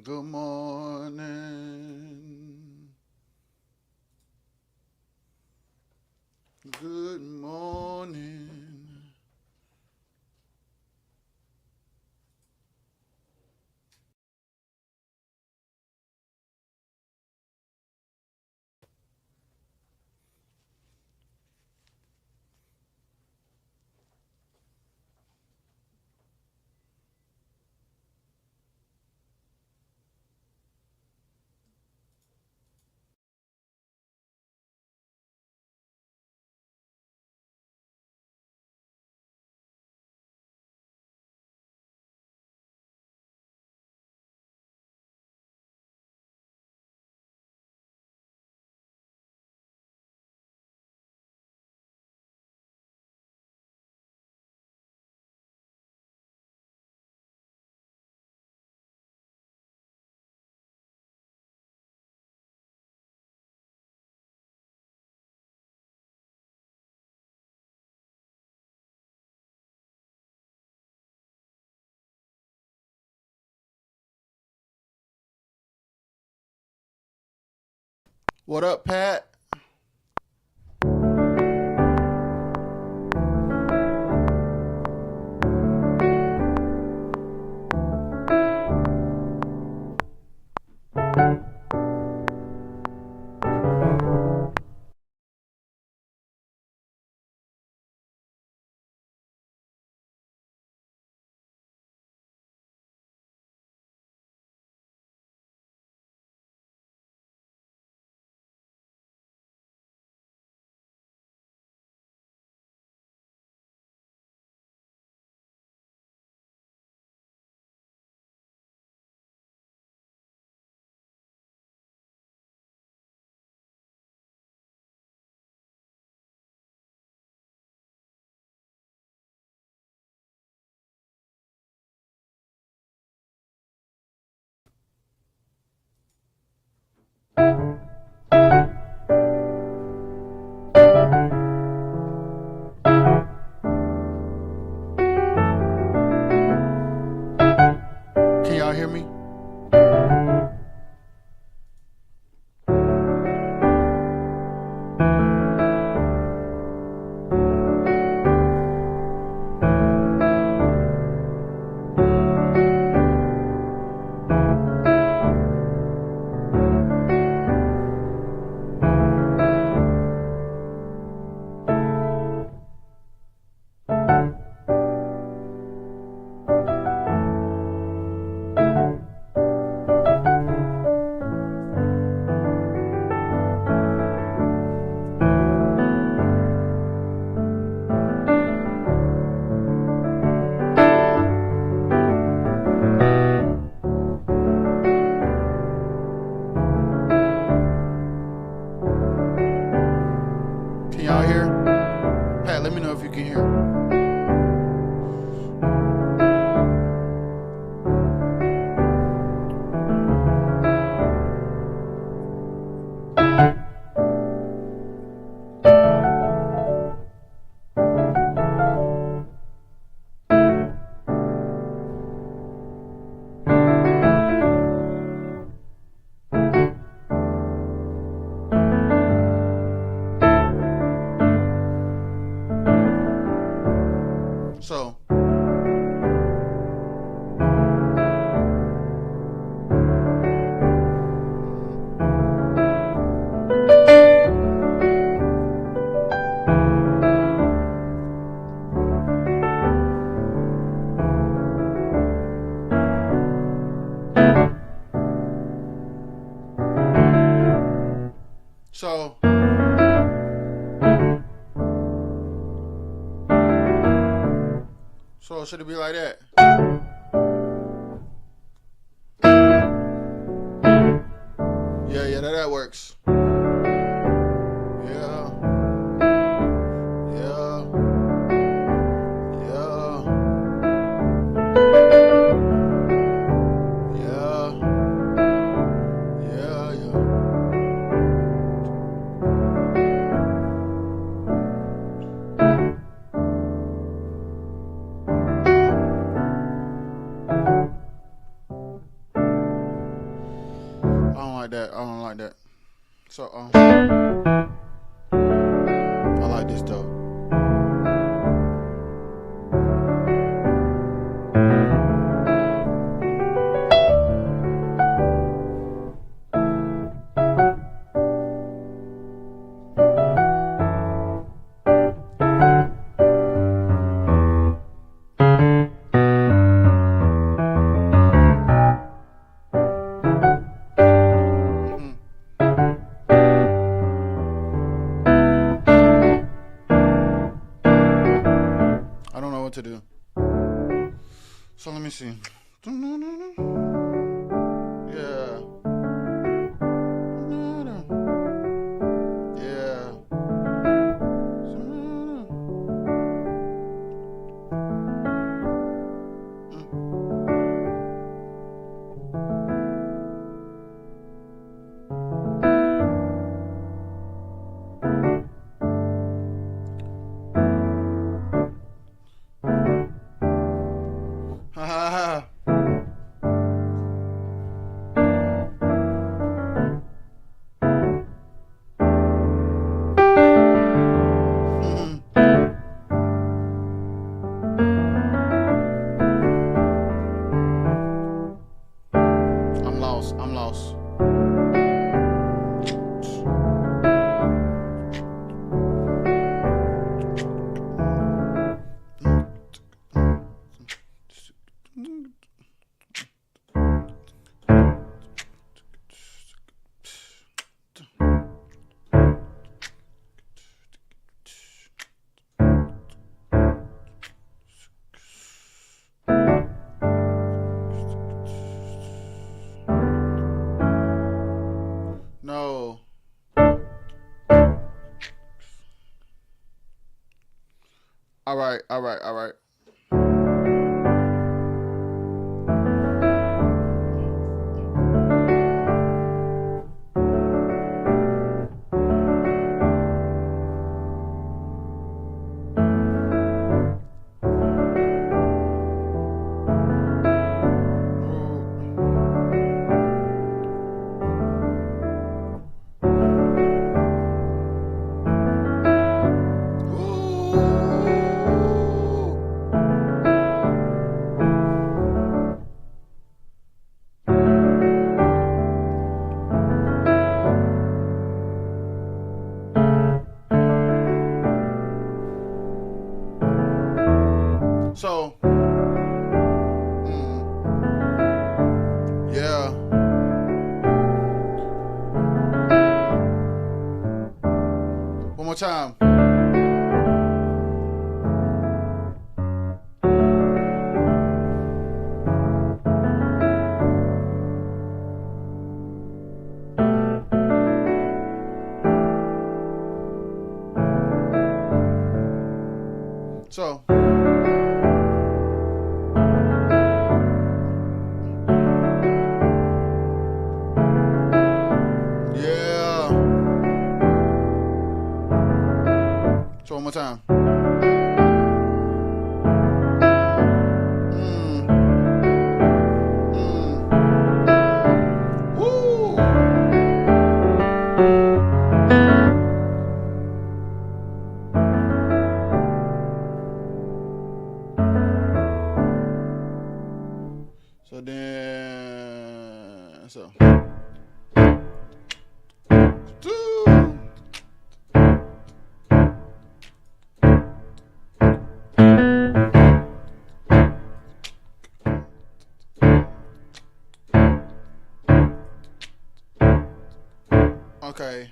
Good morning. Good morning. What up, Pat? Can y'all hear me? Can y'all hear? Pat, let me know if you can hear. So, so, so should it be like that? Yeah, that works. Yeah, yeah, yeah, yeah, yeah. like that. I don't like that. So I like this though. I don't know what to do. So let me see. Yeah. Yeah. Ha ha ha. I'm lost. I'm lost. No. All right. All right. All right. So, yeah. One more time. So, yeah. So one more time. Mm. Woo. So then, so. Okay.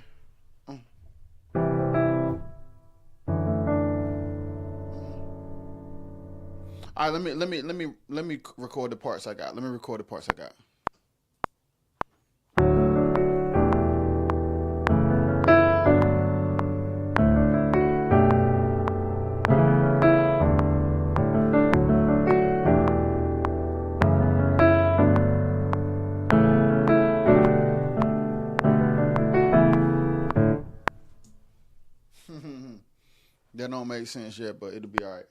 All right, let me record the parts I got. Let me record the parts I got. That don't make sense yet, but it'll be all right.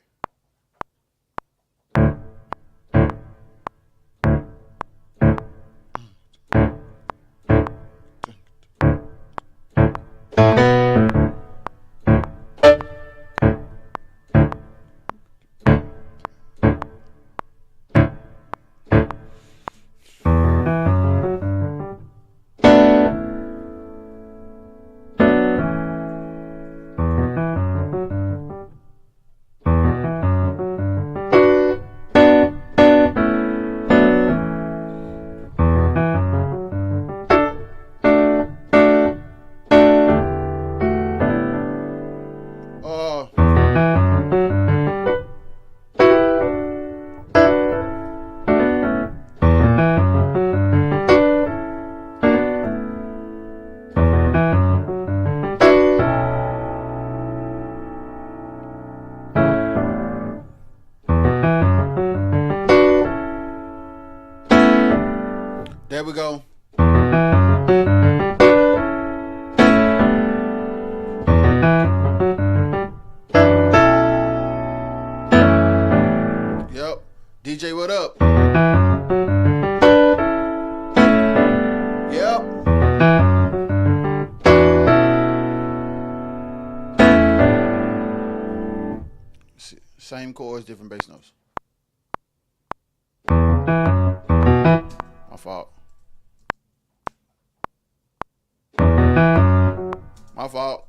There we go. Yep. DJ, what up? Yep. Same chords, different bass notes. My fault. My fault.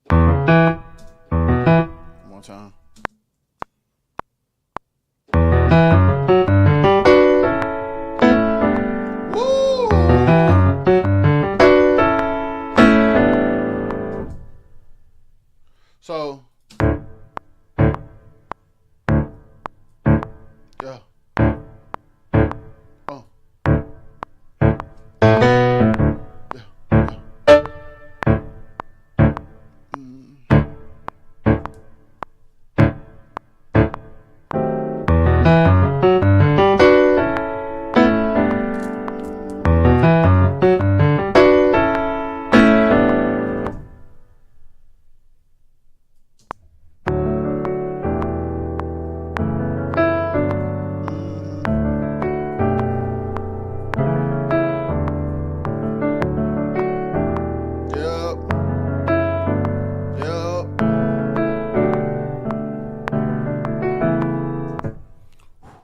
One more time. Woo! So, yeah. Oh. Yeah.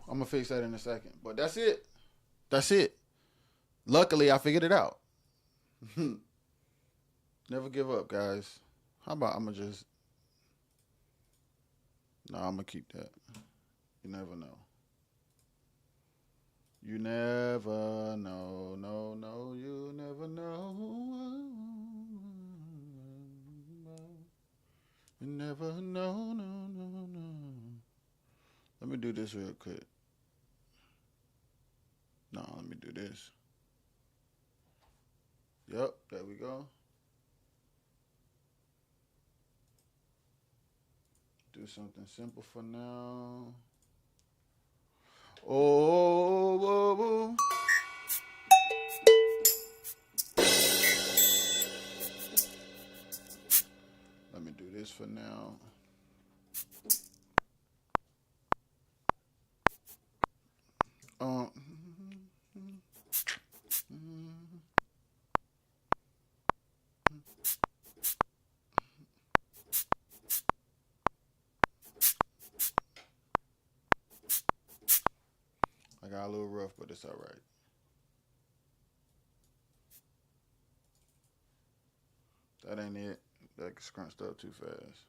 I'm gonna fix that in a second. But that's it. That's it. Luckily, I figured it out. Never give up, guys. How about I'm gonna just... No, I'm gonna keep that. You never know. You never know. No, you never know. You never know, no. Let me do this real quick. No, let me do this. Yep, there we go. Do something simple for now. Oh, whoa, whoa. Let me do this for now. I got a little rough, but it's all right. That ain't it. That scrunched up too fast.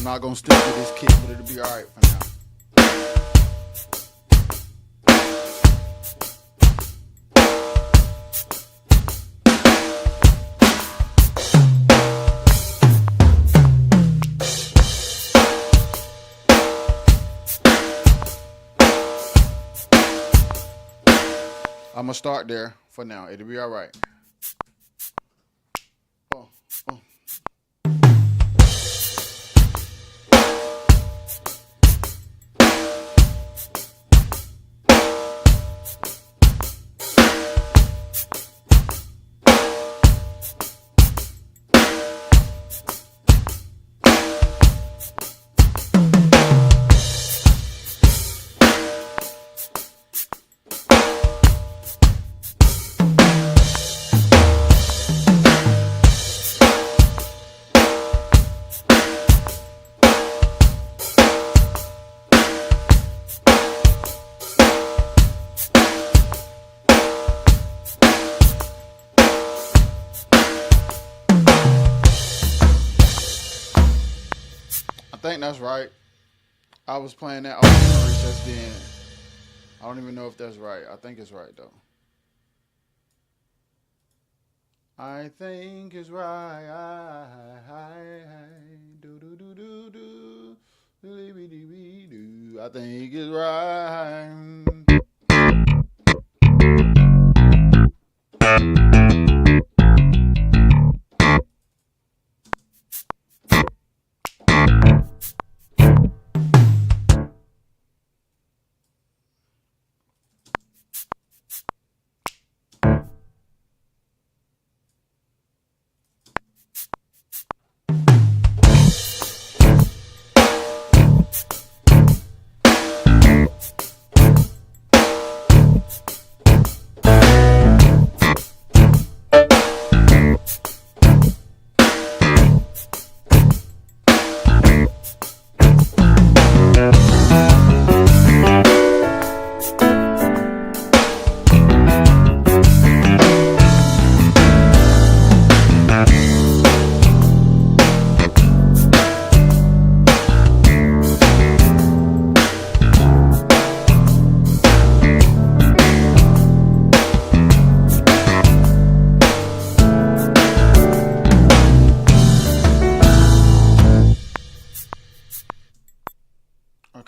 not gonna stick with this kit, but it'll be alright for now. I'm gonna start there for now. It'll be all right. Oh, oh. I think that's right. I was playing that auxiliary just then. I don't even know if that's right. I think it's right though. I think it's right. Do do do do do. Do. I think it's right.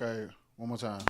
Okay, one more time.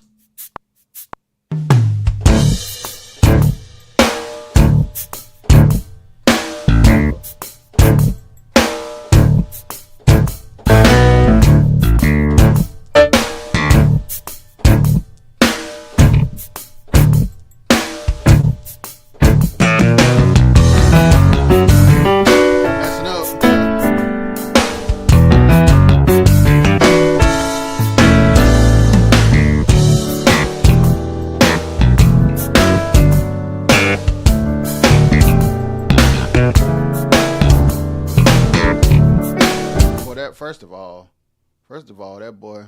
First of all, that boy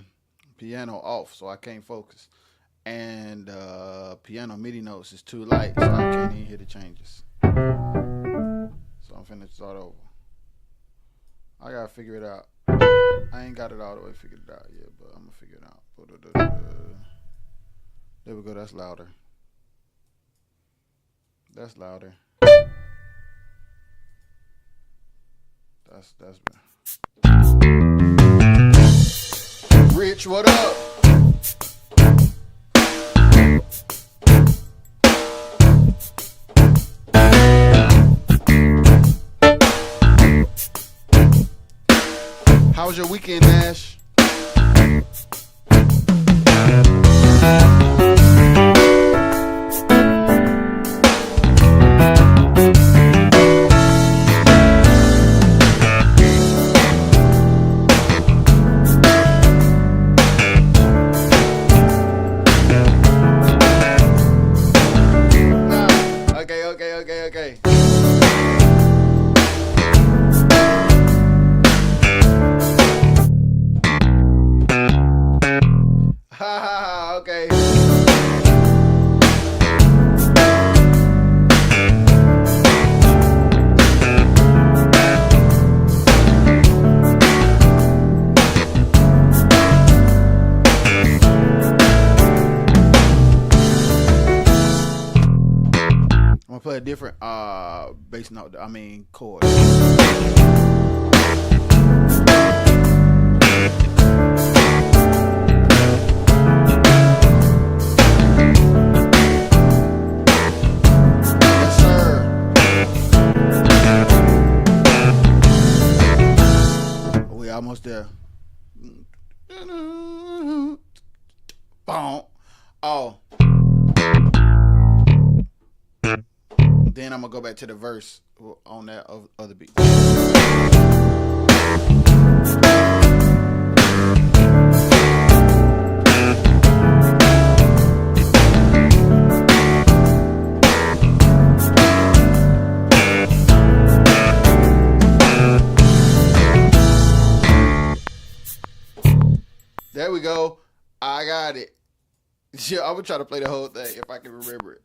piano off, so I can't focus, and piano MIDI notes is too light, so I can't even hear the changes. So I'm finna start over. I gotta figure it out. I ain't got it all the way figured it out yet, but I'm gonna figure it out. There we go. That's louder. That's louder. That's better. Rich, what up? How was your weekend, Nash? Okay. Ha ha ha, okay. play a different bass note. I mean chord. Yes, sir. We almost there. Boom. Oh. Then I'm gonna go back to the verse on that other beat. There we go. I got it. Yeah, I'm gonna try to play the whole thing if I can remember it.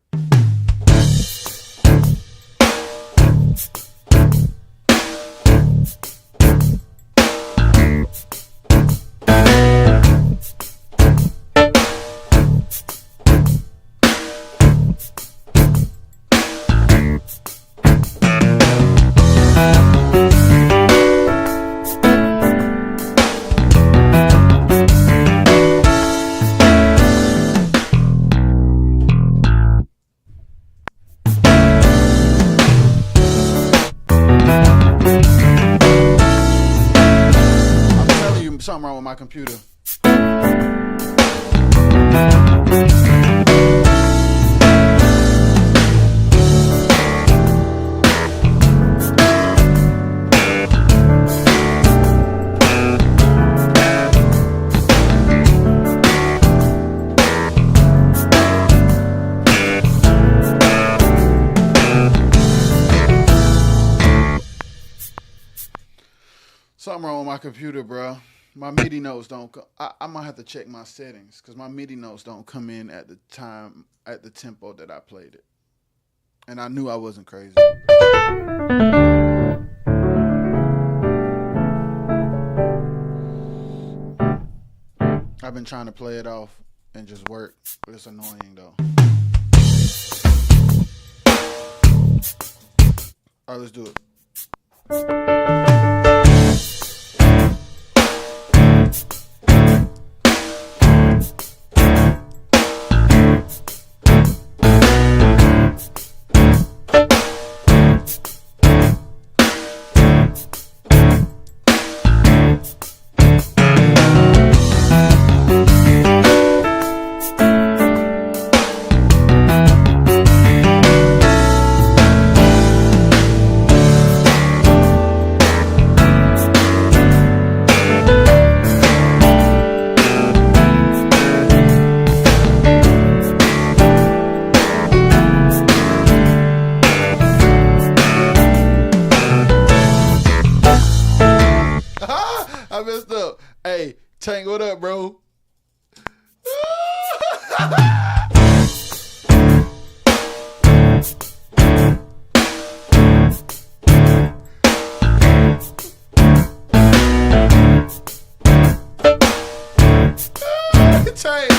Something wrong with my computer. Something wrong with my computer, bro. My MIDI notes don't come. I might have to check my settings because my MIDI notes don't come in at the time, at the tempo that I played it. And I knew I wasn't crazy. I've been trying to play it off and just work, but it's annoying though. All right, let's do it. I messed up. Hey, Tank, what up, bro? Tank.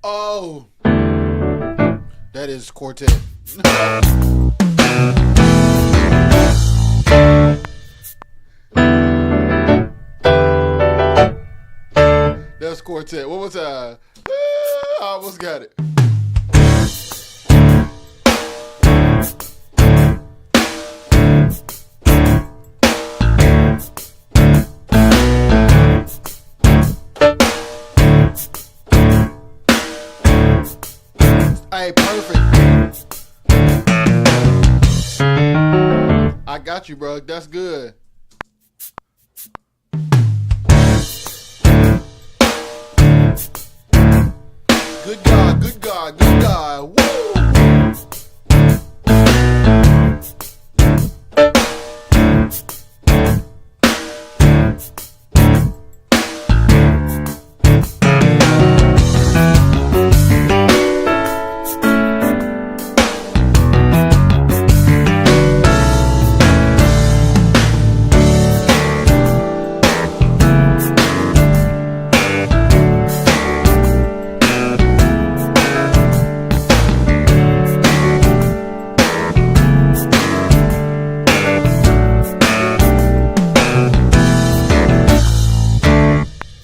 Oh, that is quartet. That's quartet. What was I almost got it. Hey, perfect. I I got you, bro. That's good. Good God, good God, good God. Woo!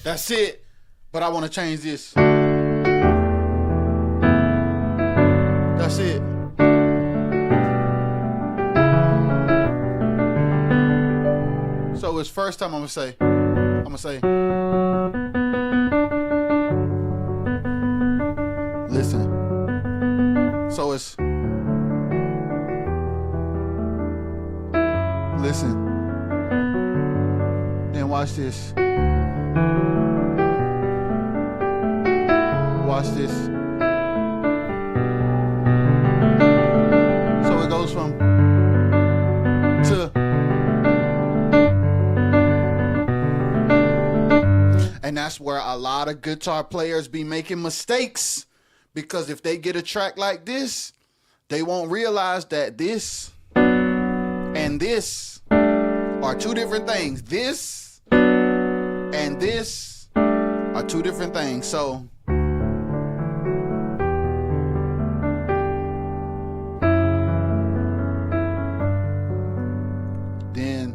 That's it. But I want to change this. That's it. So it's first time I'm gonna say. Listen. So it's listen. Then watch this. Watch this. So it goes from to. And that's where a lot of guitar players be making mistakes. Because if they get a track like this, they won't realize that this and this are two different things. This and this are two different things. So then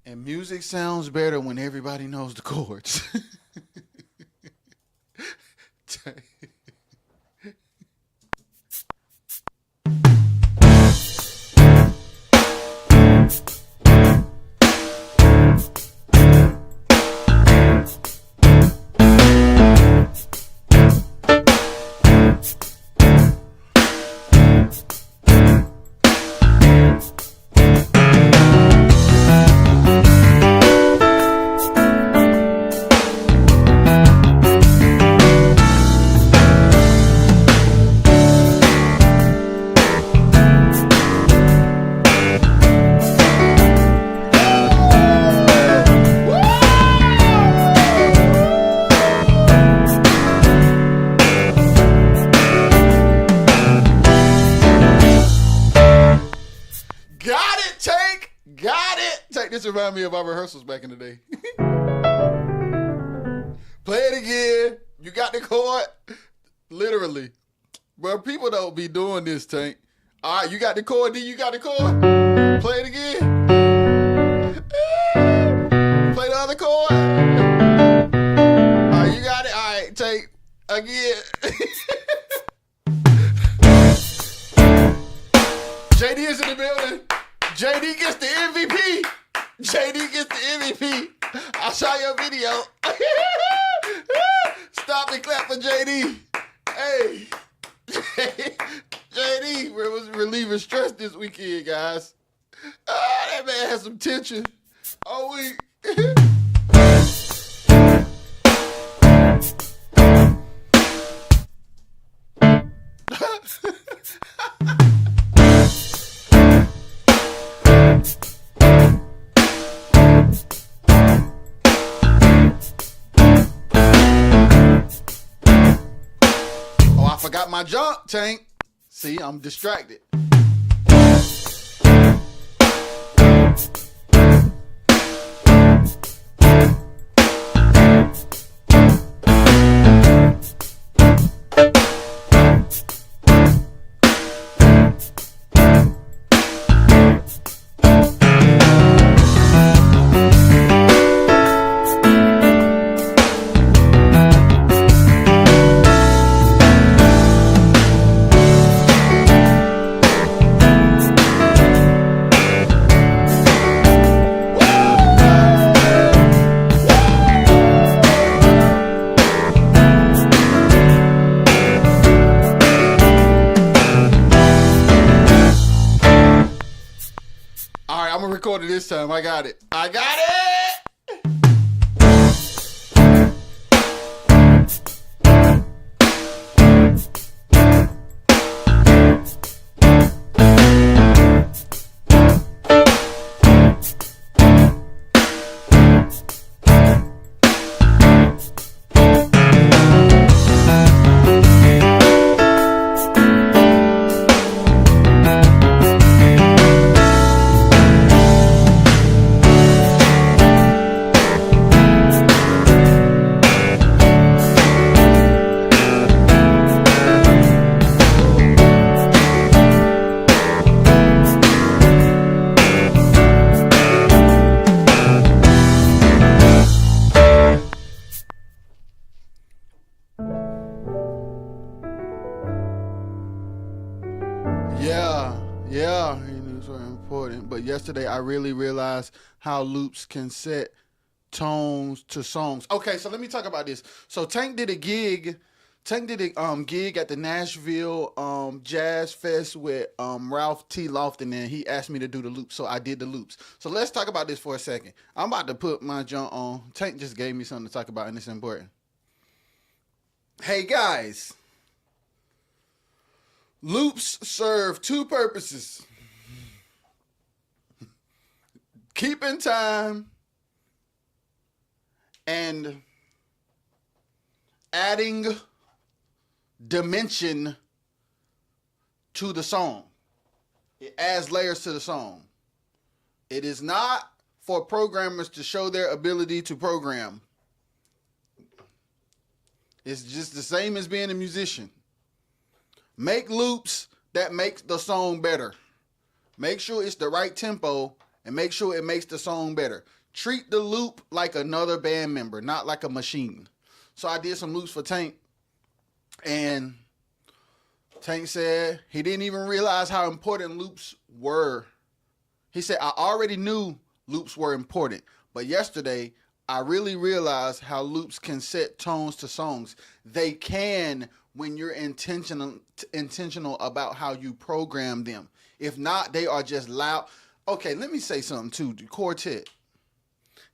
and music sounds better when everybody knows the chords. This reminds me of our rehearsals back in the day. Play it again. You got the chord? Literally. Bro, people don't be doing this, Tank. All right, you got the chord, D? You got the chord? Play it again. Play the other chord. All right, you got it? All right, Tank. Again. JD is in the building. JD gets the MVP. JD gets the MVP. I saw your video. Stop and clap for JD. Hey. JD was relieving stress this weekend, guys. That man had some tension all week. Forgot my jump, Tank. See, I'm distracted. this time. I got it. I got it! Yeah, it's very important. But yesterday I really realized how loops can set tones to songs. Okay, so let me talk about this. So Tank did a gig. Tank did a gig at the Nashville Jazz Fest with Ralph T. Lofton, and he asked me to do the loops, so I did the loops. So let's talk about this for a second. I'm about to put my junk on. Tank just gave me something to talk about, and it's important. Hey guys, loops serve two purposes: keeping time and adding dimension to the song. It adds layers to the song. It is not for programmers to show their ability to program. It's just the same as being a musician. Make loops that make the song better. Make sure it's the right tempo and make sure it makes the song better. Treat the loop like another band member, not like a machine. So I did some loops for Tank, and Tank said he didn't even realize how important loops were. He said, I already knew loops were important, but yesterday I really realized how loops can set tones to songs. They can when you're intentional about how you program them. If not, they are just loud. Okay, let me say something too. The quartet.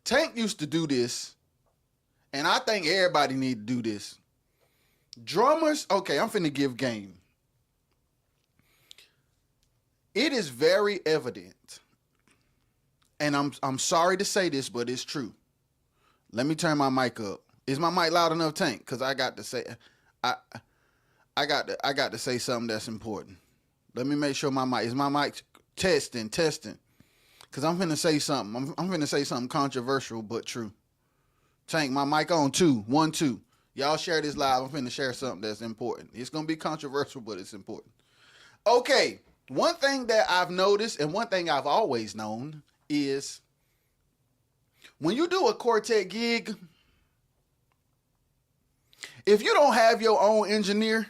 Tank used to do this, and I think everybody need to do this. Drummers, okay, I'm finna give game. It is very evident, and I'm sorry to say this, but it's true. Let me turn my mic up. Is my mic loud enough, Tank? Because I got to say, I got to say something that's important. Let me make sure is my mic testing. Because I'm finna say something. I'm finna say something controversial but true. Tank, my mic on 2, 1, 2. Y'all share this live. I'm finna share something that's important. It's gonna be controversial, but it's important. Okay, one thing that I've noticed and one thing I've always known is when you do a quartet gig, if you don't have your own engineer,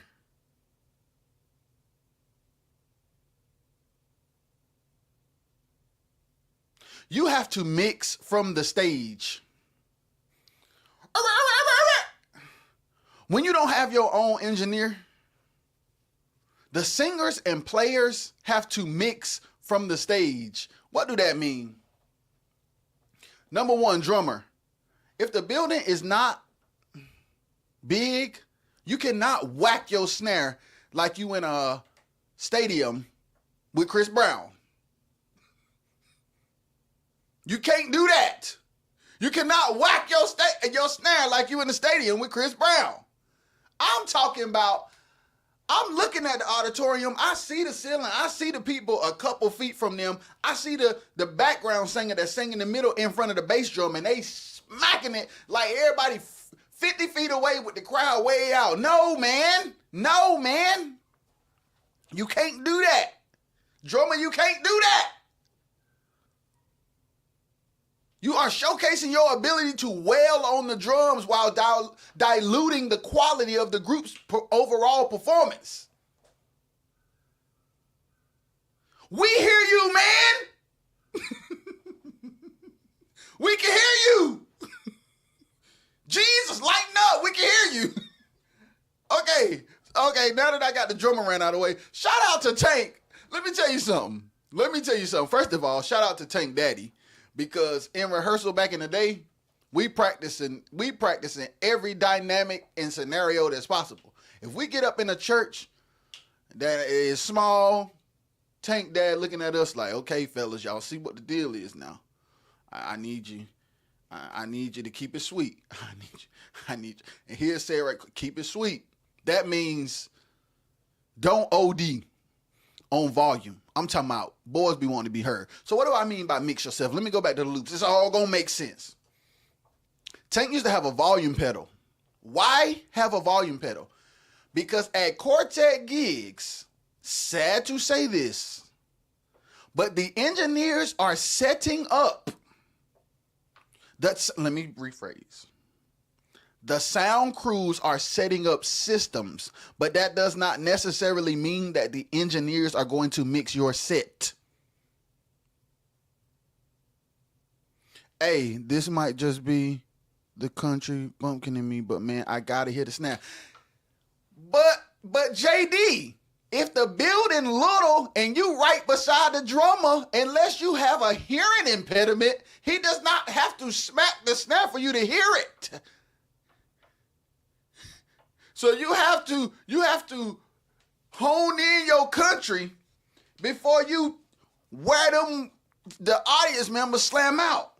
you have to mix from the stage. When you don't have your own engineer, the singers and players have to mix from the stage. What do that mean? Number one, drummer. If the building is not big, you cannot whack your snare like you in a stadium with Chris Brown. You can't do that. You cannot whack your snare like you in the stadium with Chris Brown. I'm talking about, I'm looking at the auditorium. I see the ceiling. I see the people a couple feet from them. I see the background singer that's singing in the middle in front of the bass drum, and they smacking it like everybody 50 feet away with the crowd way out. No, man. No, man. You can't do that. Drummer, you can't do that. You are showcasing your ability to wail on the drums while diluting the quality of the group's overall performance. We hear you, man. We can hear you. Jesus, lighten up. We can hear you. Okay, now that I got the drummer ran out of the way, shout out to Tank. Let me tell you something. First of all, shout out to Tank Daddy. Because in rehearsal back in the day, we practicing every dynamic and scenario that's possible. If we get up in a church that is small, Tank Dad looking at us like, okay, fellas, y'all see what the deal is now. I need you. I need you to keep it sweet. I need you. And here's say right, keep it sweet. That means don't OD on volume. I'm talking about boys be wanting to be heard. So what do I mean by mix yourself? Let me go back to the loops. It's all gonna make sense. Tank used to have a volume pedal. Why have a volume pedal? Because at Quartet gigs, sad to say this, but the engineers are setting up. Let me rephrase. The sound crews are setting up systems, but that does not necessarily mean that the engineers are going to mix your set. Hey, this might just be the country bumpkin in me, but man, I gotta hear the snare. But JD, if the building little and you right beside the drummer, unless you have a hearing impediment, he does not have to smack the snare for you to hear it. So you have to hone in your country before you wear them the audience members slam out.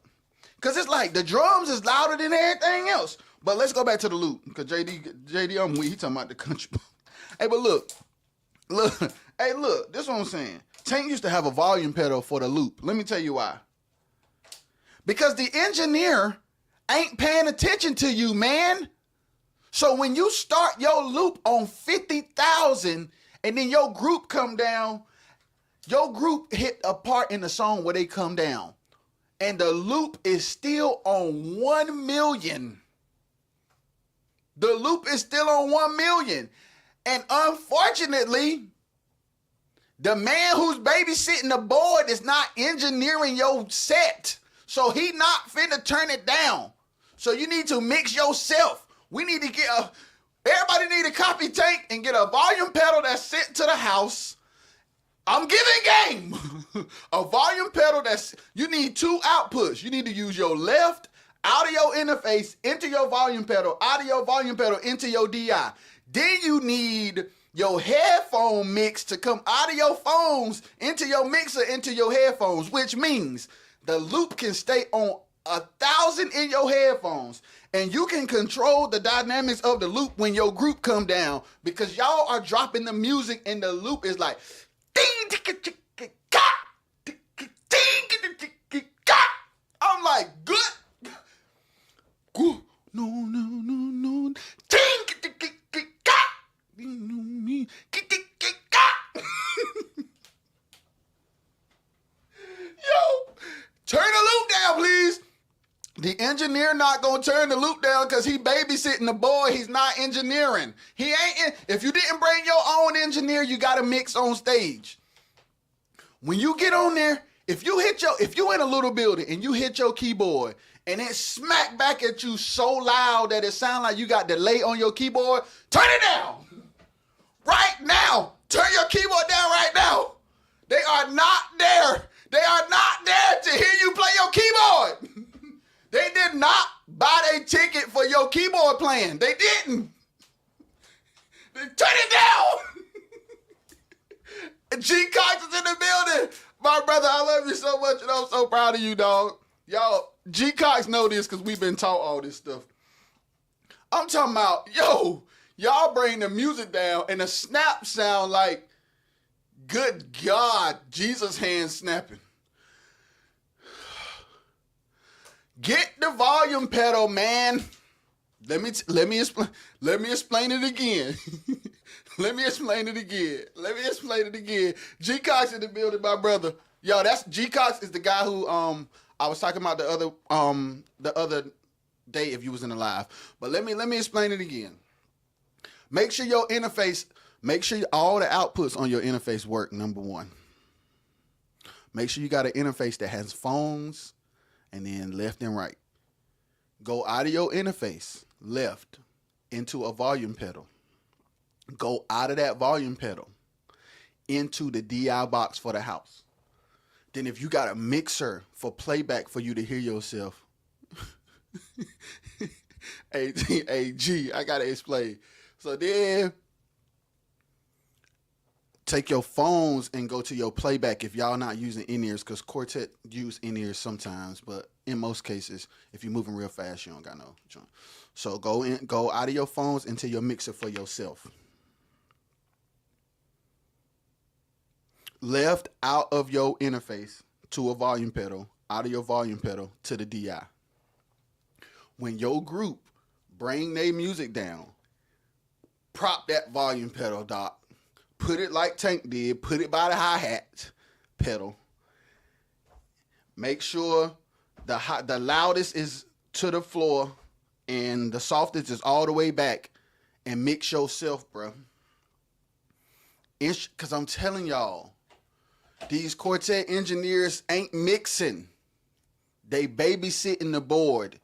Cause it's like the drums is louder than everything else. But let's go back to the loop. Cause JD, I'm weak. He talking about the country. Hey, but look, hey, look, this is what I'm saying. Tank used to have a volume pedal for the loop. Let me tell you why. Because the engineer ain't paying attention to you, man. So when you start your loop on 50,000 and then your group come down, your group hit a part in the song where they come down and the loop is still on 1 million. The loop is still on 1 million. And unfortunately, the man who's babysitting the board is not engineering your set. So he not finna turn it down. So you need to mix yourself. We need to everybody need a copy Tank and get a volume pedal that's sent to the house. I'm giving game. A volume pedal you need 2 outputs. You need to use your left audio interface into your volume pedal, audio volume pedal into your DI. Then you need your headphone mix to come out of your phones into your mixer into your headphones, which means the loop can stay on 1,000 in your headphones, and you can control the dynamics of the loop when your group come down because y'all are dropping the music and the loop is like ding. I'm like, good. No. Yo, turn the loop down, please. The engineer not gonna turn the loop down because he babysitting the boy. He's not engineering. He ain't. If you didn't bring your own engineer, you gotta mix on stage. When you get on there, if you in a little building and you hit your keyboard and it smack back at you so loud that it sound like you got delay on your keyboard, turn it down. Right now. Turn your keyboard down right now. They are not there. They are not there to hear you play your keyboard. They did not buy their ticket for your keyboard playing. They didn't. Turn it down. G Cox is in the building. My brother, I love you so much and I'm so proud of you, dog. Y'all, G Cox know this because we've been taught all this stuff. I'm talking about, y'all bring the music down and the snap sound like, good God, Jesus hand snapping. Get the volume pedal, man. Let me explain it again. Let me explain it again. G Cox in the building, my brother. Yo, that's G Cox is the guy who I was talking about the other day if you was in the live. But let me explain it again. Make sure all the outputs on your interface work, number one. Make sure you got an interface that has phones and then left and right. Go out of your interface, left, into a volume pedal. Go out of that volume pedal into the DI box for the house. Then if you got a mixer for playback for you to hear yourself, AG, I gotta explain. So then take your phones and go to your playback if y'all not using in-ears, because Quartet use in-ears sometimes, but in most cases, if you're moving real fast, you don't got no joint. So go out of your phones into your mixer for yourself. Left out of your interface to a volume pedal, out of your volume pedal to the DI. When your group bring their music down, prop that volume pedal, Doc. Put it like Tank did. Put it by the hi-hat pedal. Make sure the loudest is to the floor and the softest is all the way back. And mix yourself, bro. Because I'm telling y'all, these Quartet engineers ain't mixing. They babysitting the board.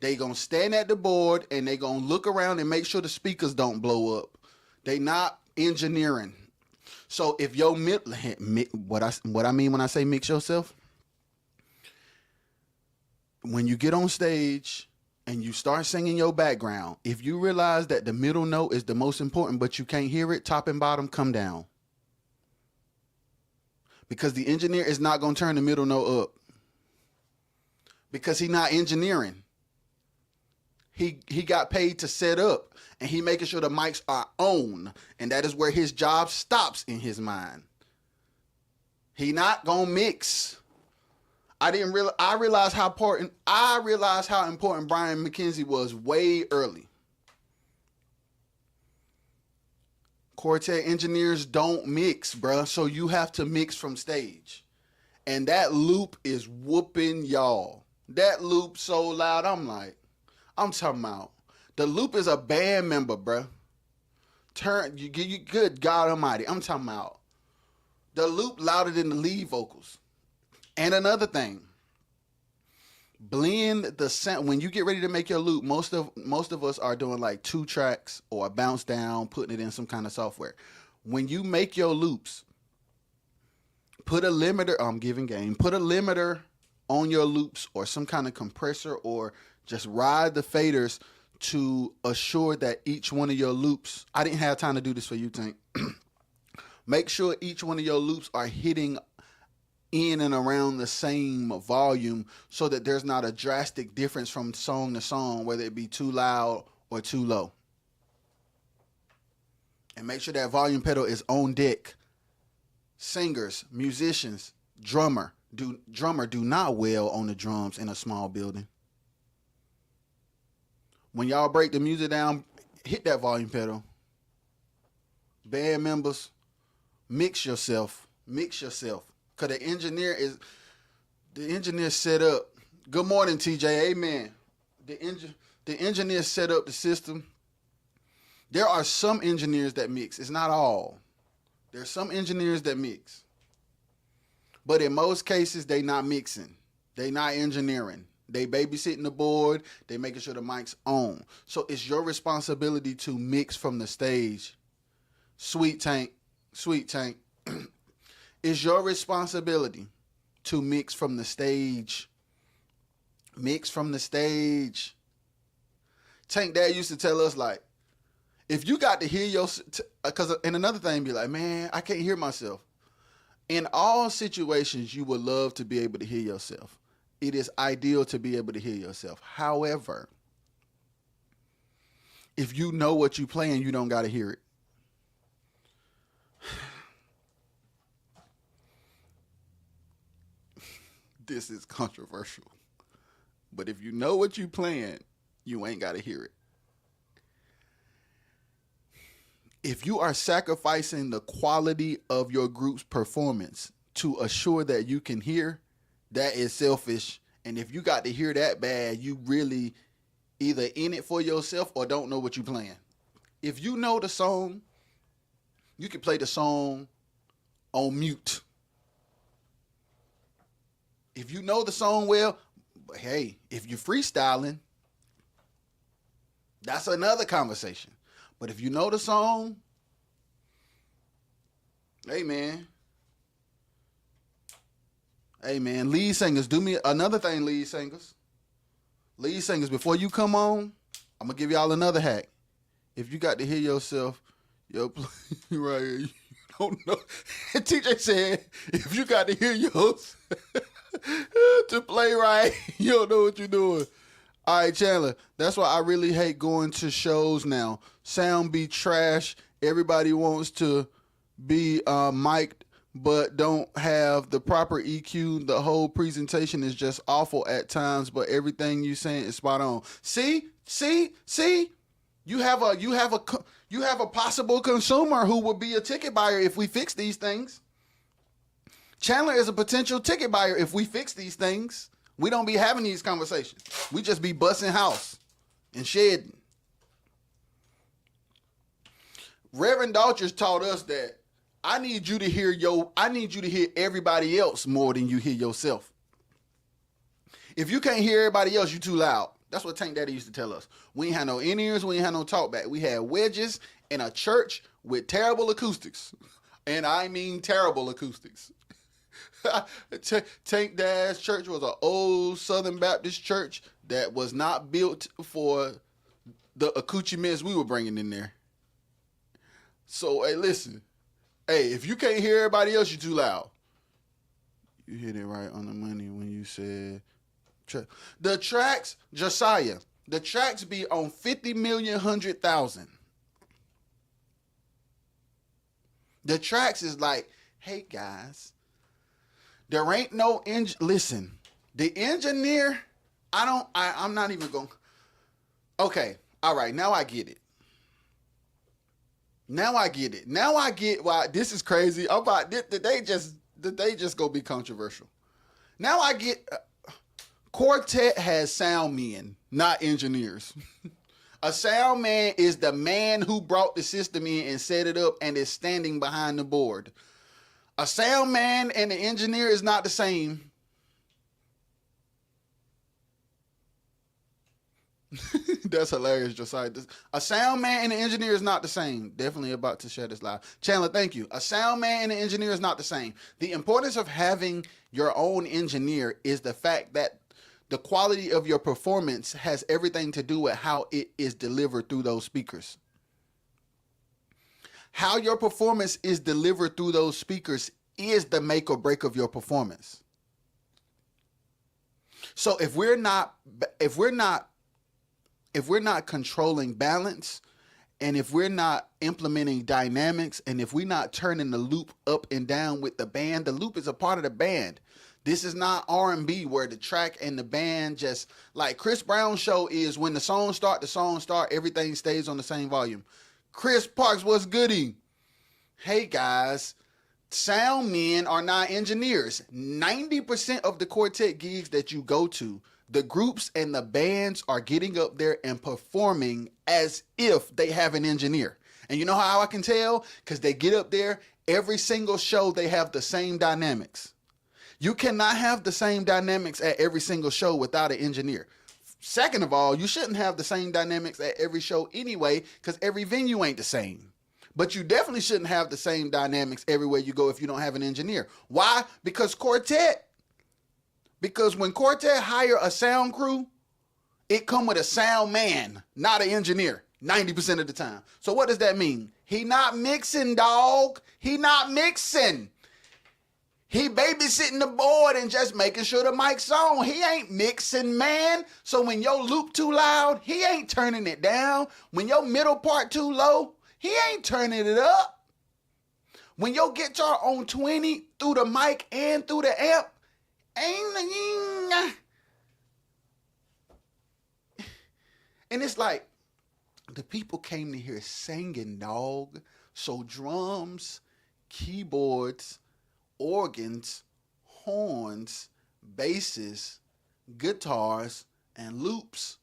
They gonna stand at the board and they gonna look around and make sure the speakers don't blow up. They not engineering. So if your what I mean when I say mix yourself, when you get on stage and you start singing your background, if you realize that the middle note is the most important but you can't hear it, top and bottom come down. Because the engineer is not going to turn the middle note up. Because he not engineering. He got paid to set up. And he making sure the mics are on. And that is where his job stops in his mind. He not going to mix. I realized how important Brian McKenzie was way early. Quartet engineers don't mix, bruh. So you have to mix from stage. And that loop is whooping y'all. That loop so loud, I'm talking about. The loop is a band member, bruh. You good God Almighty. I'm talking about. The loop louder than the lead vocals. And another thing. Blend the sound. When you get ready to make your loop, most of us are doing like 2 tracks or a bounce down, putting it in some kind of software. When you make your loops, put a limiter. I'm giving game. Put a limiter on your loops or some kind of compressor, or just ride the faders to assure that each one of your loops. I didn't have time to do this for you, Tank. Make sure each one of your loops are hitting in and around the same volume so that there's not a drastic difference from song to song, whether it be too loud or too low. And make sure that volume pedal is on deck. Singers, musicians, drummer do not wail on the drums in a small building. When y'all break the music down, hit that volume pedal. Band members, mix yourself. Cause the engineer set up. Good morning, TJ. Amen. The engineer set up the system. There are some engineers that mix. It's not all. There's some engineers that mix. But in most cases, they not mixing. They not engineering. They babysitting the board. They making sure the mic's on. So it's your responsibility to mix from the stage. Sweet Tank. It's your responsibility to mix from the stage. Mix from the stage. Tank Dad used to tell us, like, if you got to hear and another thing be like, man, I can't hear myself. In all situations, you would love to be able to hear yourself. It is ideal to be able to hear yourself. However, if you know what you playing, you don't got to hear it. This is controversial. But if you know what you playing, you ain't got to hear it. If you are sacrificing the quality of your group's performance to assure that you can hear, that is selfish. And if you got to hear that bad, you really either in it for yourself or don't know what you're playing. If you know the song, you can play the song on mute. If you know the song well, but hey, if you're freestyling, that's another conversation. But if you know the song, hey man, Hey man, lead singers, do me another thing, lead singers. Lead singers, before you come on, I'm gonna give y'all another hack. If you got to hear yourself, yo, right here, you don't know. And TJ said, if you got to hear yours to play right, you don't know what you're doing. All right, Chandler. That's why I really hate going to shows now. Sound be trash. Everybody wants to be mic'd, but don't have the proper EQ. The whole presentation is just awful at times, but everything you saying is spot on. See. You have a possible consumer who would be a ticket buyer if we fix these things. Chandler is a potential ticket buyer if we fix these things. We don't be having these conversations. We just be busting house and shedding. Reverend Daltrich taught us that I need you to hear everybody else more than you hear yourself. If you can't hear everybody else, you too loud. That's what Tank Daddy used to tell us. We ain't had no in-ears, we ain't had no talkback. We had wedges in a church with terrible acoustics. And I mean terrible acoustics. Tank Dad's church was an old Southern Baptist church that was not built for the accoutrements we were bringing in there. So, hey, listen. Hey, if you can't hear everybody else, you're too loud. You hit it right on the money when you said... The tracks, Josiah, the tracks be on 50,100,000. The tracks is like, hey guys, there ain't no listen, the engineer, I'm not even going. Okay, all right, now I get it. Now I get why this is crazy. Did they just go be controversial? Now I get. Quartet has sound men, not engineers. A sound man is the man who brought the system in and set it up and is standing behind the board. A sound man and the engineer is not the same. That's hilarious, Josiah. A sound man and an engineer is not the same. Definitely about to share this live. Chandler, thank you. A sound man and an engineer is not the same. The importance of having your own engineer is the fact that the quality of your performance has everything to do with how it is delivered through those speakers. How your performance is delivered through those speakers is the make or break of your performance. So if we're not controlling balance, and if we're not implementing dynamics, and if we're not turning the loop up and down with the band, the loop is a part of the band. This is not R&B where the track and the band just, like Chris Brown's show is when the song start, everything stays on the same volume. Chris Parks, what's goody? Hey guys, sound men are not engineers. 90% of the quartet gigs that you go to, the groups and the bands are getting up there and performing as if they have an engineer. And you know how I can tell? Because they get up there, every single show they have the same dynamics. You cannot have the same dynamics at every single show without an engineer. Second of all, you shouldn't have the same dynamics at every show anyway, because every venue ain't the same. But you definitely shouldn't have the same dynamics everywhere you go if you don't have an engineer. Why? Because when Quartet hire a sound crew, it come with a sound man, not an engineer, 90% of the time. So what does that mean? He not mixing, dog. He not mixing. He babysitting the board and just making sure the mic's on. He ain't mixing, man. So when your loop too loud, he ain't turning it down. When your middle part too low, he ain't turning it up. When your guitar on 20 through the mic and through the amp, and it's like, the people came to hear singing, dog. So drums, keyboards, organs, horns, basses, guitars, and loops,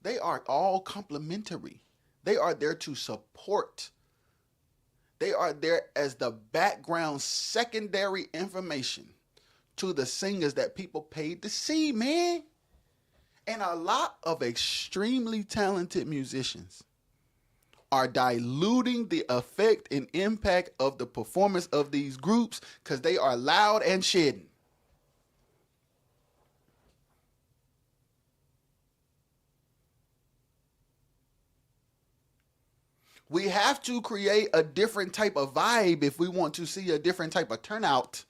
they are all complementary. They are there to support. They are there as the background secondary information to the singers that people paid to see, man. And a lot of extremely talented musicians are diluting the effect and impact of the performance of these groups because they are loud and shedding. We have to create a different type of vibe if we want to see a different type of turnout.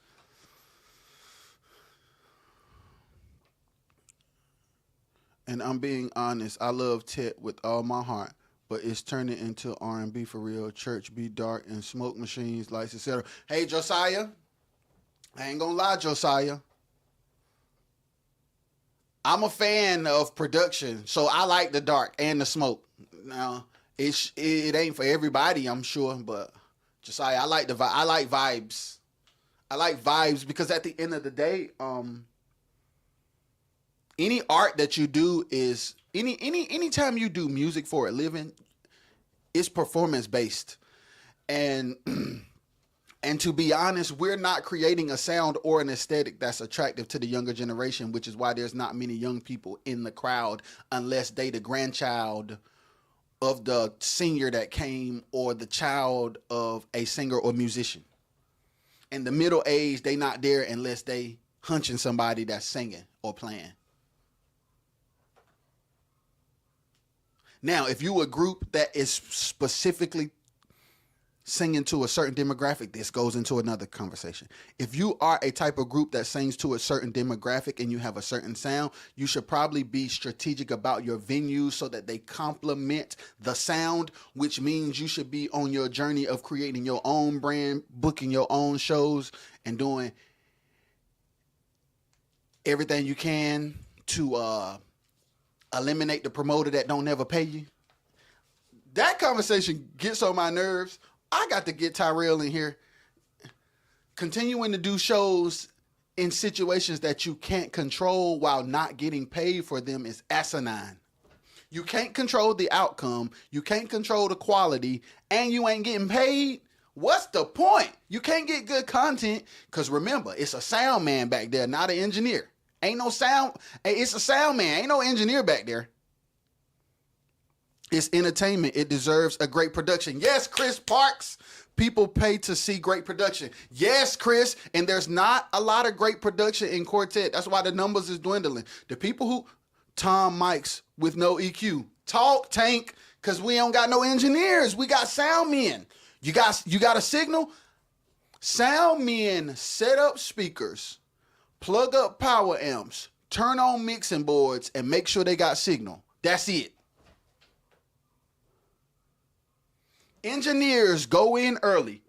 And I'm being honest, I love Tet with all my heart, but it's turning into R&B for real. Church be dark and smoke machines, lights, etc. Hey, Josiah, I ain't gonna lie, Josiah. I'm a fan of production, so I like the dark and the smoke. Now, it ain't for everybody, I'm sure, but Josiah, I like I like vibes. I like vibes because at the end of the day, any art that you do is anytime you do music for a living, it's performance based. And and to be honest, we're not creating a sound or an aesthetic that's attractive to the younger generation, which is why there's not many young people in the crowd unless they the grandchild of the singer that came or the child of a singer or musician. In the middle age, they not there unless they hunching somebody that's singing or playing. Now, if you a group that is specifically singing to a certain demographic, this goes into another conversation. If you are a type of group that sings to a certain demographic and you have a certain sound, you should probably be strategic about your venues so that they complement the sound, which means you should be on your journey of creating your own brand, booking your own shows, and doing everything you can to eliminate the promoter that don't never pay you. That conversation gets on my nerves. I got to get Tyrell in here. Continuing to do shows in situations that you can't control while not getting paid for them is asinine. You can't control the outcome. You can't control the quality, and you ain't getting paid. What's the point? You can't get good content because remember, it's a sound man back there, not an engineer. Ain't no sound. It's a sound man. Ain't no engineer back there. It's entertainment. It deserves a great production. Yes, Chris Parks. People pay to see great production. Yes, Chris. And there's not a lot of great production in Quartet. That's why the numbers is dwindling. The people who Tom Mikes with no EQ. Talk Tank, because we don't got no engineers. We got sound men. You got a signal? Sound men set up speakers, plug up power amps, turn on mixing boards, and make sure they got signal. That's it. Engineers go in early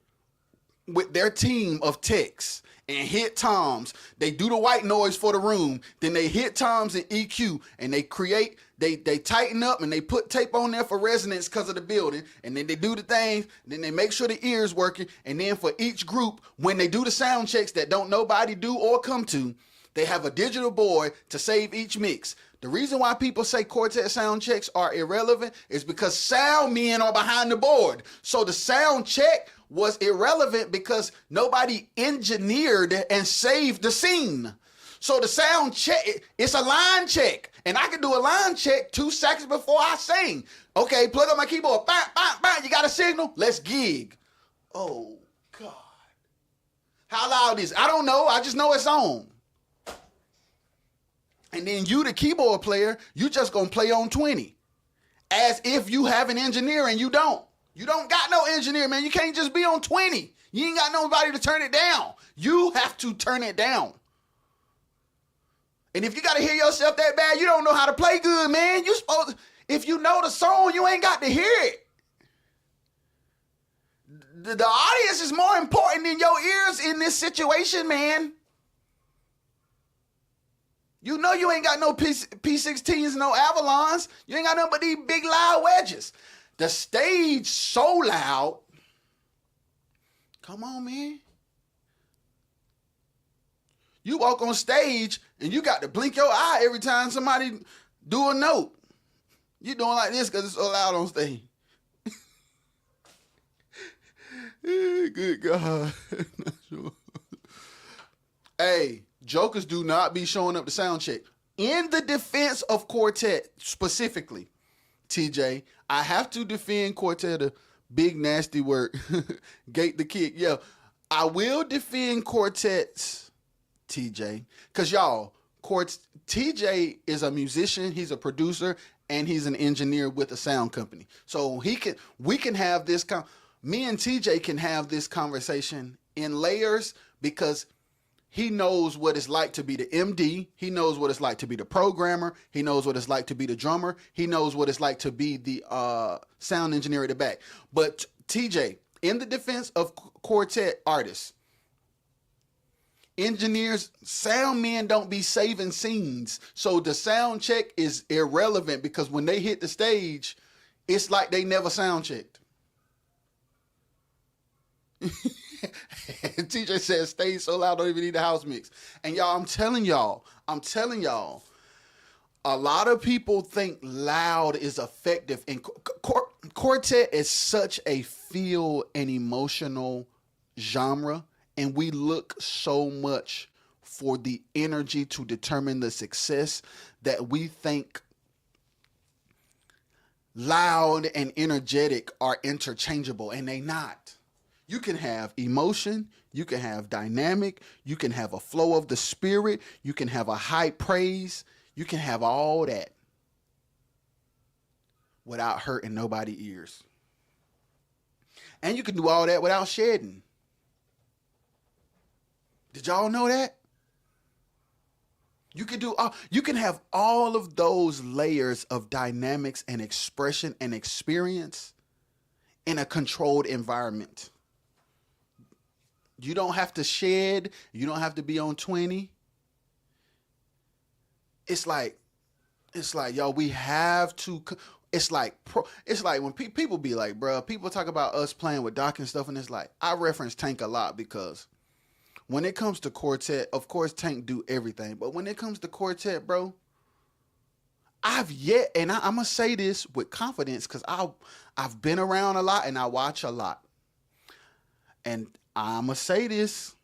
with their team of techs and hit toms. They do the white noise for the room. Then they hit toms and EQ, and they create, they tighten up, and they put tape on there for resonance because of the building. And then they do the things. Then they make sure the ear's working. And then for each group, when they do the sound checks that don't nobody do or come to, they have a digital board to save each mix. The reason why people say Quartet sound checks are irrelevant is because sound men are behind the board. So the sound check was irrelevant because nobody engineered and saved the scene. So the sound check, it's a line check. And I can do a line check 2 seconds before I sing. Okay, plug up my keyboard. Bang, bang, bang. You got a signal? Let's gig. Oh, God. How loud is it? I don't know. I just know it's on. And then you, the keyboard player, you just gonna play on 20. As if you have an engineer and you don't. You don't got no engineer, man. You can't just be on 20. You ain't got nobody to turn it down. You have to turn it down. And if you gotta hear yourself that bad, you don't know how to play good, man. You supposed to, if you know the song, you ain't got to hear it. The audience is more important than your ears in this situation, man. You know you ain't got no P16s, no Avalons. You ain't got nothing but these big loud wedges. The stage so loud. Come on, man. You walk on stage and you got to blink your eye every time somebody do a note. You doing like this because it's so loud on stage. Good God. Not sure. Hey. Jokers do not be showing up to sound check. In the defense of Quartet specifically, TJ, I have to defend Quartet, a big nasty word, gate the kick. Yeah, I will defend Quartets, TJ, because y'all, TJ is a musician, he's a producer, and he's an engineer with a sound company. So we can have this me and TJ can have this conversation in layers because he knows what it's like to be the MD. He knows what it's like to be the programmer. He knows what it's like to be the drummer. He knows what it's like to be the sound engineer at the back. But TJ, in the defense of quartet artists, engineers, sound men don't be saving scenes. So the sound check is irrelevant because when they hit the stage, it's like they never sound checked. TJ says, stage so loud, don't even need the house mix. And y'all, I'm telling y'all, a lot of people think loud is effective. And quartet is such a feel and emotional genre. And we look so much for the energy to determine the success that we think loud and energetic are interchangeable, and they not. You can have emotion, you can have dynamic, you can have a flow of the spirit, you can have a high praise, you can have all that without hurting nobody's ears. And you can do all that without shedding. Did y'all know that? You can have all of those layers of dynamics and expression and experience in a controlled environment. You don't have to shed. You don't have to be on 20. It's like, yo, we have to. It's like when people be like, bro, people talk about us playing with Doc and stuff, and it's like, I reference Tank a lot because when it comes to quartet, of course, Tank do everything. But when it comes to quartet, bro, I'm going to say this with confidence because I've been around a lot and I watch a lot. And I'm going to say this,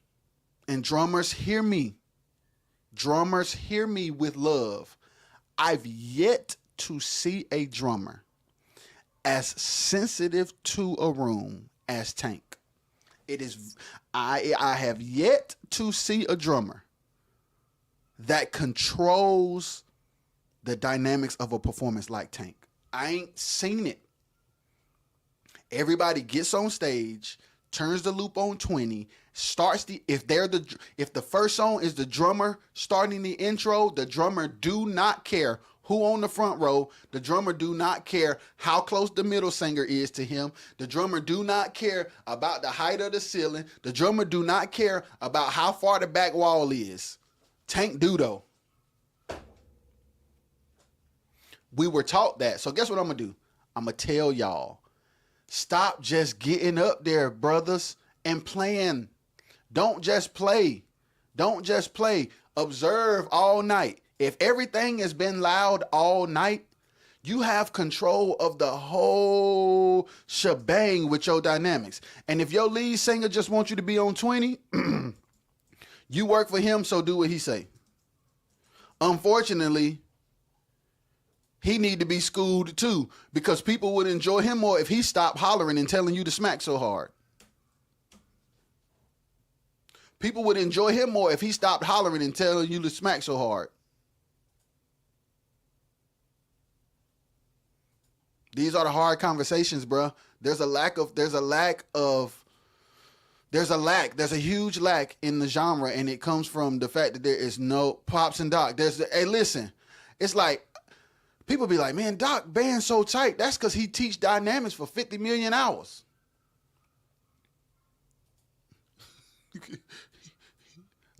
and drummers hear me. Drummers hear me with love. I've yet to see a drummer as sensitive to a room as Tank. I have yet to see a drummer that controls the dynamics of a performance like Tank. I ain't seen it. Everybody gets on stage, turns the loop on 20, starts if the first song is the drummer starting the intro, the drummer do not care who on the front row. The drummer do not care how close the middle singer is to him. The drummer do not care about the height of the ceiling. The drummer do not care about how far the back wall is. Tank do though. We were taught that. So guess what I'm going to do? I'm going to tell y'all. Stop just getting up there, brothers, and playing. Don't just play. Don't just play. Observe all night. If everything has been loud all night, you have control of the whole shebang with your dynamics. And if your lead singer just wants you to be on 20, you work for him, so do what he say. Unfortunately, he need to be schooled too, because people would enjoy him more if he stopped hollering and telling you to smack so hard. People would enjoy him more if he stopped hollering and telling you to smack so hard. These are the hard conversations, bro. There's a huge lack in the genre, and it comes from the fact that there is no Pops and Doc. Hey, listen, it's like, people be like, man, Doc band's so tight. That's because he teach dynamics for 50 million hours.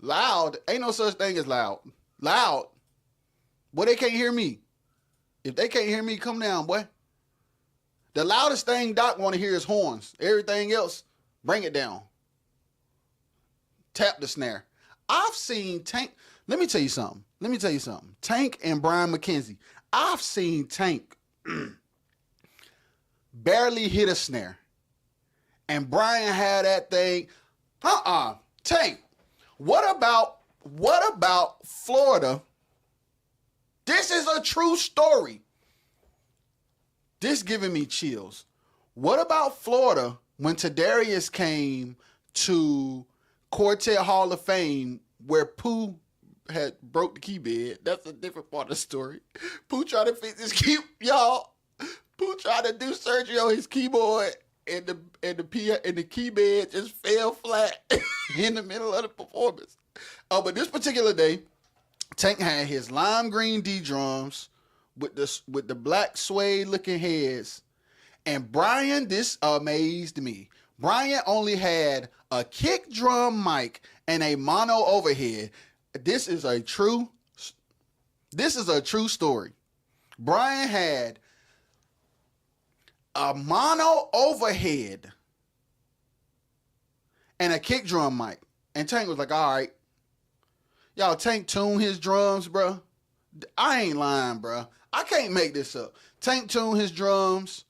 Loud, ain't no such thing as loud. Loud. Boy, they can't hear me. If they can't hear me, come down, boy. The loudest thing Doc want to hear is horns. Everything else, bring it down. Tap the snare. I've seen Tank. Let me tell you something. Tank and Brian McKenzie. I've seen Tank barely hit a snare. And Brian had that thing. Tank, what about Florida? This is a true story. This giving me chills. What about Florida when Tadarius came to Quartet Hall of Fame where Pooh had broke the key bed. That's a different part of the story. Pooh tried to fix his key, y'all. Pooh tried to do surgery on his keyboard, and the key bed just fell flat in the middle of the performance. Oh, but this particular day, Tank had his lime green D drums with the black suede looking heads. And Brian, this amazed me. Brian only had a kick drum mic and a mono overhead. This is a true story. Brian had a mono overhead and a kick drum mic. And Tank was like, all right. Y'all, Tank tuned his drums, bro. I ain't lying, bro. I can't make this up. Tank tuned his drums.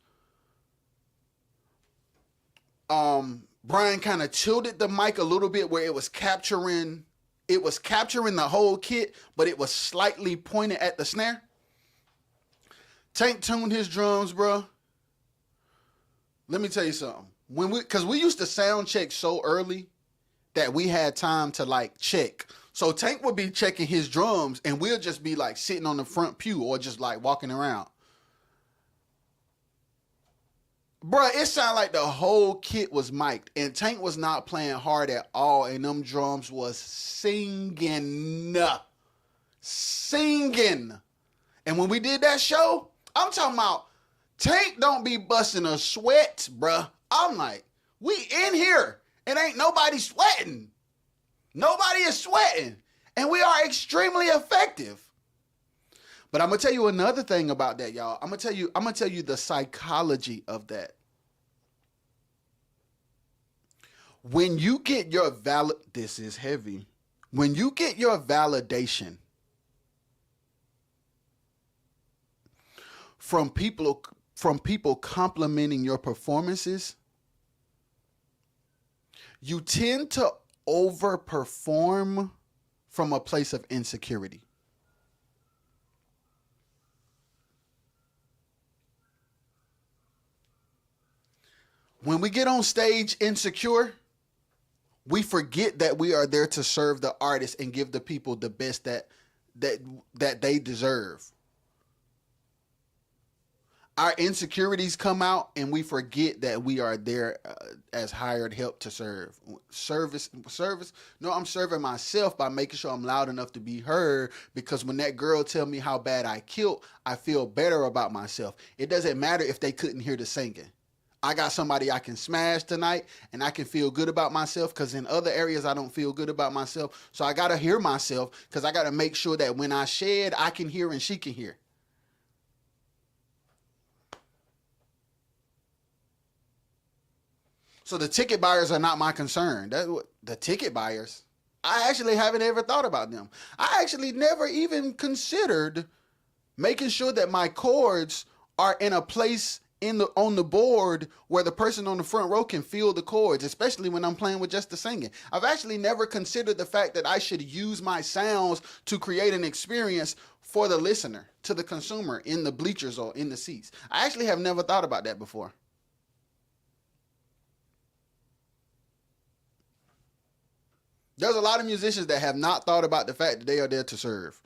Brian kind of tilted the mic a little bit where it was capturing the whole kit, but it was slightly pointed at the snare. Tank tuned his drums, bro. Let me tell you something. Cause we used to sound check so early that we had time to like check. So Tank would be checking his drums and we'll just be like sitting on the front pew or just like walking around. Bruh, it sounded like the whole kit was mic'd and Tank was not playing hard at all and them drums was singing. Singing. And when we did that show, I'm talking about Tank don't be busting a sweat, bruh. I'm like, we in here and ain't nobody sweating. Nobody is sweating. And we are extremely effective. But I'm gonna tell you another thing about that, y'all. I'm gonna tell you the psychology of that. When you get your this is heavy. When you get your validation from people complimenting your performances, you tend to overperform from a place of insecurity. When we get on stage insecure, we forget that we are there to serve the artist and give the people the best that they deserve. Our insecurities come out and we forget that we are there as hired help to serve. Service. No, I'm serving myself by making sure I'm loud enough to be heard, because when that girl tell me how bad I killed, I feel better about myself. It doesn't matter if they couldn't hear the singing. I got somebody I can smash tonight and I can feel good about myself, because in other areas I don't feel good about myself. So I got to hear myself, because I got to make sure that when I shed, I can hear and she can hear. So the ticket buyers are not my concern. That's what the ticket buyers. I actually haven't ever thought about them. I actually never even considered making sure that my chords are in a place on the board where the person on the front row can feel the chords, especially when I'm playing with just the singing. I've actually never considered the fact that I should use my sounds to create an experience for the listener, to the consumer in the bleachers or in the seats. I actually have never thought about that before. There's a lot of musicians that have not thought about the fact that they are there to serve.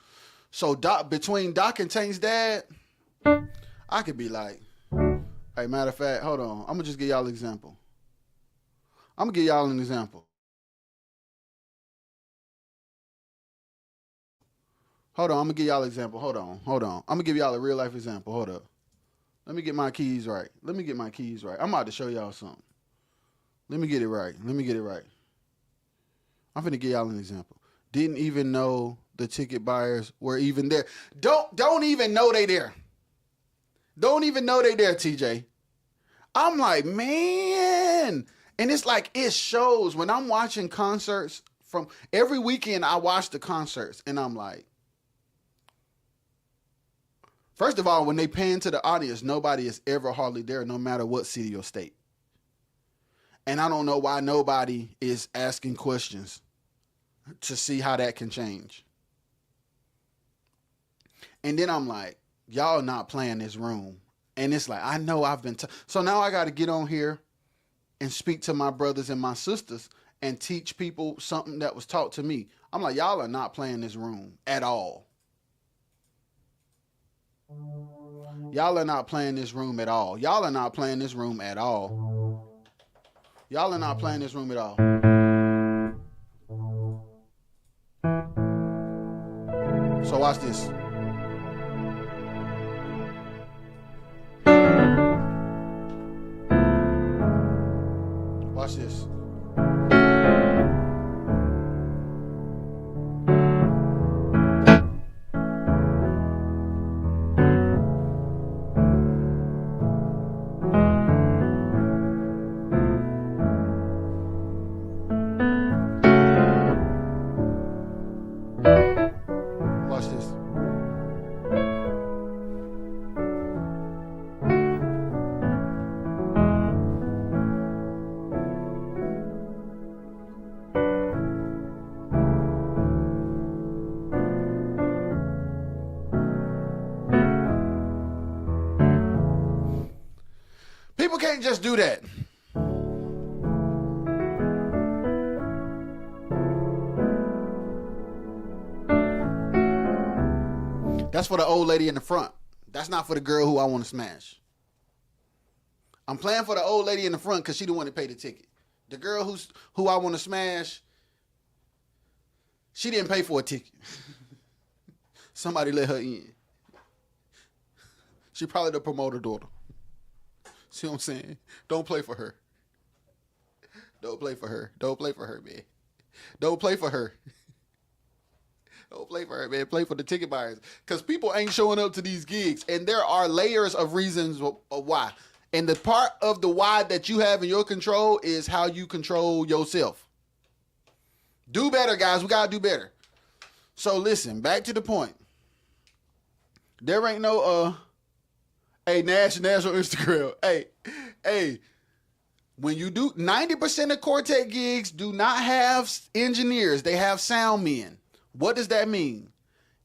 So between Doc and Tank's dad, I could be like, hey, matter of fact, hold on. I'm going to just give y'all an example. Hold on, I'm going to give y'all an example. Hold on. I'm going to give y'all a real life example. Hold up. Let me get my keys right. I'm about to show y'all something. Let me get it right. I'm finna give y'all an example. Didn't even know the ticket buyers were even there. Don't even know they there. Don't even know they there, TJ. I'm like, man. And it's like, it shows when I'm watching concerts from every weekend. I watch the concerts and I'm like, first of all, when they pan to the audience, nobody is ever hardly there, no matter what city or state. And I don't know why nobody is asking questions to see how that can change. And then I'm like, y'all not playing this room. And it's like, I know I've been... So now I got to get on here and speak to my brothers and my sisters and teach people something that was taught to me. I'm like, y'all are not playing this room at all. Y'all are not playing this room at all. Y'all are not playing this room at all. Y'all are not playing this room at all. So watch this. Watch this. Watch this. People can't just do that. That's for the old lady in the front. That's not for the girl who I want to smash. I'm playing for the old lady in the front because she the one that paid the ticket. The girl who I want to smash, she didn't pay for a ticket. Somebody let her in. She probably the promoter daughter. See what I'm saying? Don't play for her. Don't play for her. Don't play for her, man. Don't play for her. Don't play for her, man. Play for the ticket buyers. Because people ain't showing up to these gigs. And there are layers of reasons of why. And the part of the why that you have in your control is how you control yourself. Do better, guys. We got to do better. So listen, back to the point. There ain't no, hey, Nash on Instagram. Hey, when you do, 90% of Quartet gigs do not have engineers. They have sound men. What does that mean?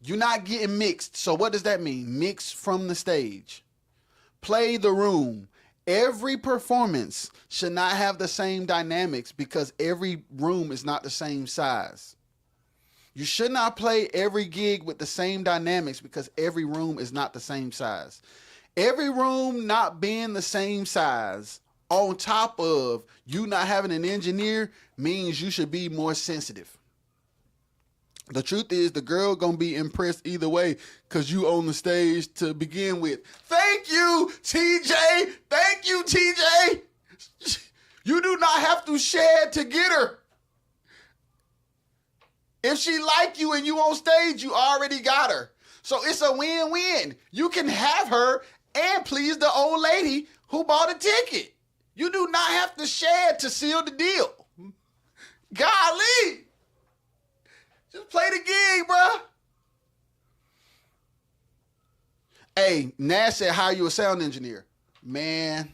You're not getting mixed. So what does that mean? Mix from the stage. Play the room. Every performance should not have the same dynamics because every room is not the same size. You should not play every gig with the same dynamics because every room is not the same size. Every room not being the same size on top of you not having an engineer means you should be more sensitive. The truth is the girl gonna be impressed either way because you on the stage to begin with. Thank you, TJ. Thank you, TJ. You do not have to shed to get her. If she like you and you on stage, you already got her. So it's a win-win. You can have her and please the old lady who bought a ticket. You do not have to shed to seal the deal. Golly. Just play the gig, bro. Hey, Nash said, hire you a sound engineer. Man,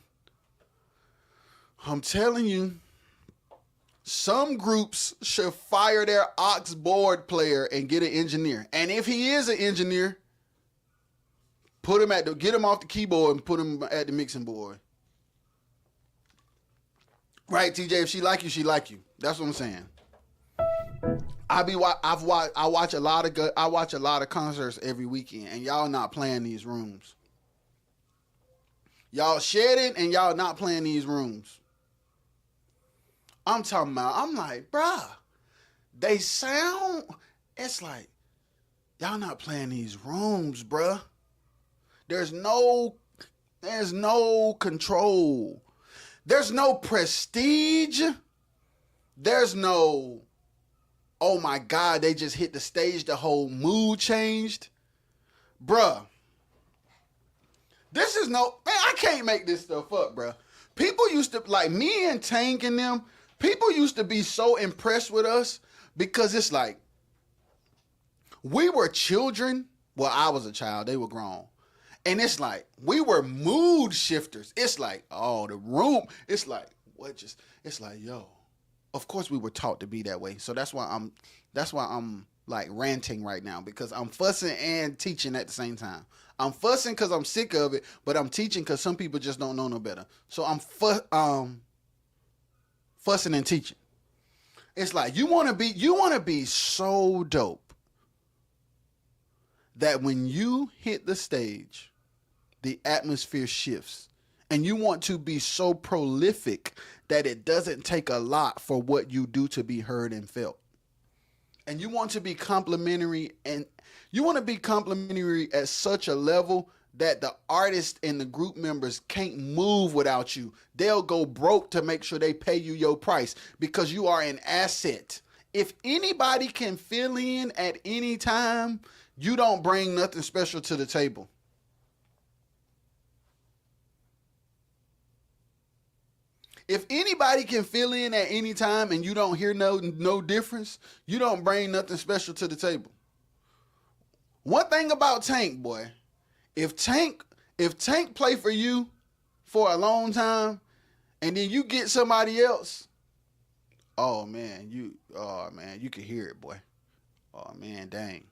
I'm telling you, some groups should fire their aux board player and get an engineer. And if he is an engineer, get him off the keyboard and put him at the mixing board. Right, TJ? If she like you, she like you. That's what I'm saying. I watch a lot of concerts every weekend, and y'all not playing these rooms. Y'all shedding and y'all not playing these rooms. I'm like, bruh, they sound, it's like, y'all not playing these rooms, bruh. There's no control. There's no prestige. There's no, oh my God, they just hit the stage, the whole mood changed. Bruh. This is man, I can't make this stuff up, bruh. People used to, like me and Tank and them, people used to be so impressed with us because it's like, we were children. Well, I was a child. They were grown. And it's like, we were mood shifters. It's like, oh, the room. It's like, it's like, yo, of course we were taught to be that way. So that's why I'm like ranting right now because I'm fussing and teaching at the same time. I'm fussing because I'm sick of it, but I'm teaching because some people just don't know no better. So I'm fussing and teaching. It's like you want to be so dope that when you hit the stage, the atmosphere shifts. And you want to be so prolific that it doesn't take a lot for what you do to be heard and felt. And you want to be complimentary, and you want to be complimentary at such a level that the artist and the group members can't move without you. They'll go broke to make sure they pay you your price because you are an asset. If anybody can fill in at any time, you don't bring nothing special to the table. If anybody can fill in at any time and you don't hear no difference, you don't bring nothing special to the table. One thing about Tank, boy, if Tank play for you for a long time and then you get somebody else, oh man, you can hear it, boy. Oh man, dang.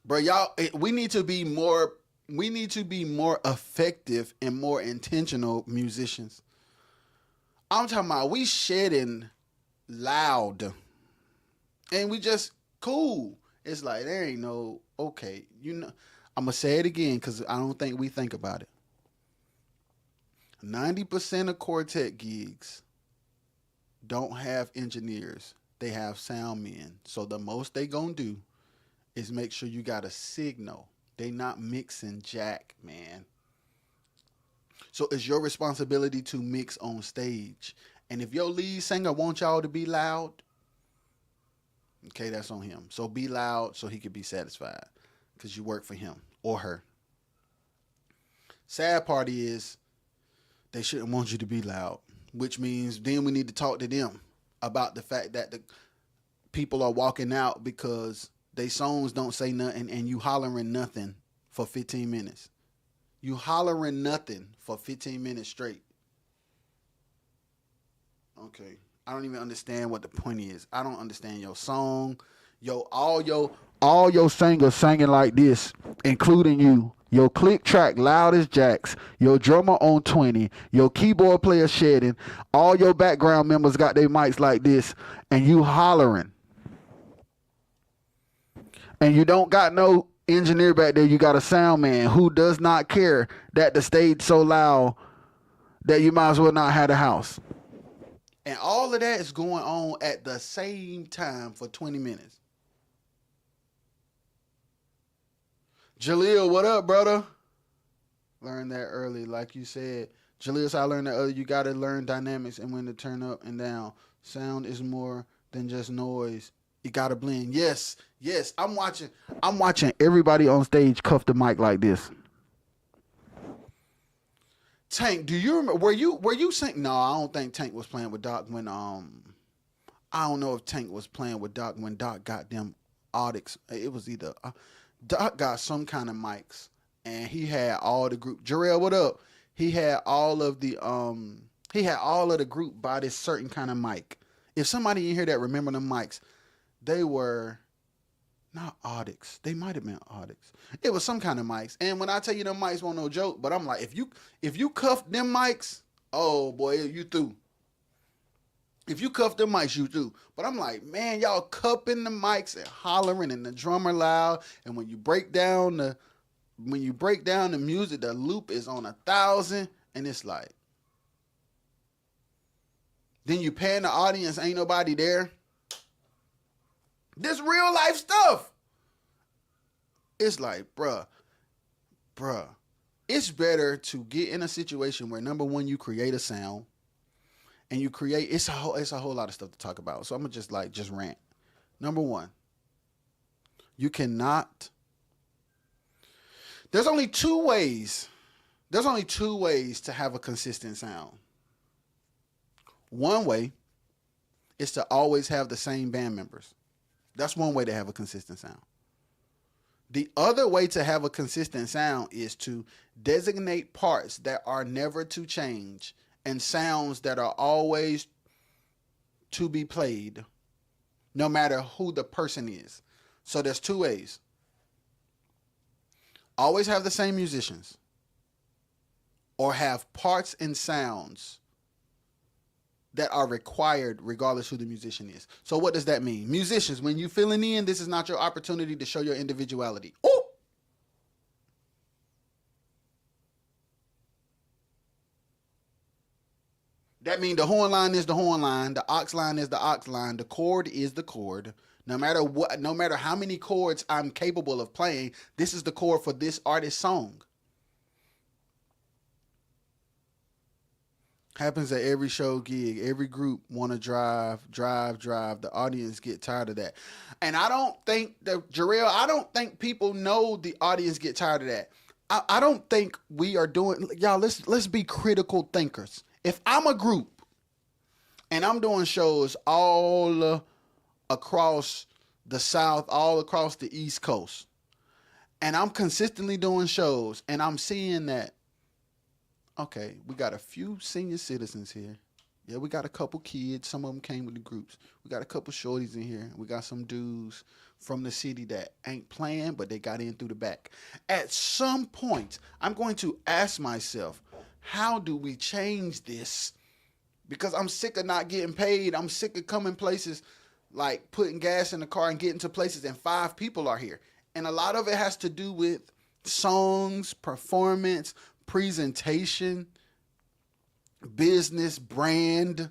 Bro, y'all, we need to be more effective and more intentional musicians. I'm talking about we shedding loud and we just cool. It's like there ain't no okay. I'm gonna say it again because I don't think we think about it. 90% of quartet gigs don't have engineers. They have sound men. So the most they gonna do is make sure you got a signal. They not mixing jack, man. So it's your responsibility to mix on stage. And if your lead singer wants y'all to be loud, okay, that's on him. So be loud so he can be satisfied because you work for him or her. Sad part is they shouldn't want you to be loud, which means then we need to talk to them about the fact that the people are walking out because they songs don't say nothing and you hollering nothing for 15 minutes. You hollering nothing for 15 minutes straight. Okay. I don't even understand what the point is. I don't understand your song. All your singers singing like this, including you. Your click track loud as jacks. Your drummer on 20. Your keyboard player shedding. All your background members got their mics like this, and you hollering. And you don't got no engineer back there. You got a sound man who does not care that the stage so loud that you might as well not have the house. And all of that is going on at the same time for 20 minutes. Jaleel, what up, brother? Learn that early, like you said. Jaleel, so I learned that early. You got to learn dynamics and when to turn up and down. Sound is more than just noise. You got to blend. Yes. I'm watching everybody on stage cuff the mic like this. Tank, do you remember? Were you saying? No, I don't think Tank was playing with Doc when I don't know if Tank was playing with Doc when Doc got them audix. It was either Doc got some kind of mics and he had all the group. Jarrell, what up? He had all of the group by this certain kind of mic. If somebody in here that remember them mics, they were not audix. They might have been audix. It was some kind of mics. And when I tell you them mics won't no joke, but I'm like, if you cuff them mics, oh boy, you through. If you cuff them mics, you through. But I'm like, man, y'all cupping the mics and hollering and the drummer loud. And when you break down the music, the loop is on 1,000, and it's like, then you pan the audience, ain't nobody there. This real life stuff. It's like, bruh, it's better to get in a situation where number one, you create a sound and you create, it's a whole lot of stuff to talk about. So I'm gonna just rant. Number one, you cannot, there's only two ways to have a consistent sound. One way is to always have the same band members. That's one way to have a consistent sound. The other way to have a consistent sound is to designate parts that are never to change and sounds that are always to be played, no matter who the person is. So there's two ways. Always have the same musicians, or have parts and sounds that are required regardless who the musician is. So what does that mean? Musicians, when you filling in, this is not your opportunity to show your individuality. Ooh! That means the horn line is the horn line, the aux line is the aux line, the chord is the chord. No matter what, no matter how many chords I'm capable of playing, this is the chord for this artist's song. Happens at every show, gig, every group want to drive. The audience get tired of that. And I don't think Jarrell, I don't think people know the audience get tired of that. I don't think we are doing, y'all, let's be critical thinkers. If I'm a group and I'm doing shows all across the South, all across the East Coast, and I'm consistently doing shows and I'm seeing that, okay, we got a few senior citizens here. Yeah, we got a couple kids. Some of them came with the groups. We got a couple shorties in here. We got some dudes from the city that ain't playing, but they got in through the back. At some point, I'm going to ask myself, how do we change this? Because I'm sick of not getting paid. I'm sick of coming places like putting gas in the car and getting to places and 5 people are here. And a lot of it has to do with songs, performance, presentation, business, brand.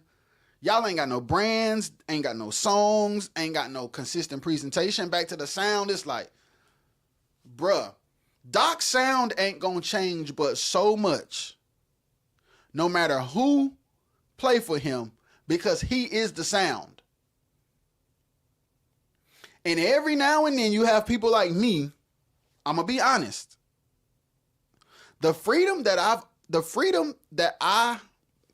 Y'all ain't got no brands, ain't got no songs, ain't got no consistent presentation. Back to the sound, it's like, bruh, Doc's sound ain't gonna change but so much, no matter who play for him, because he is the sound. And every now and then you have people like me, I'm gonna be honest. The freedom that I,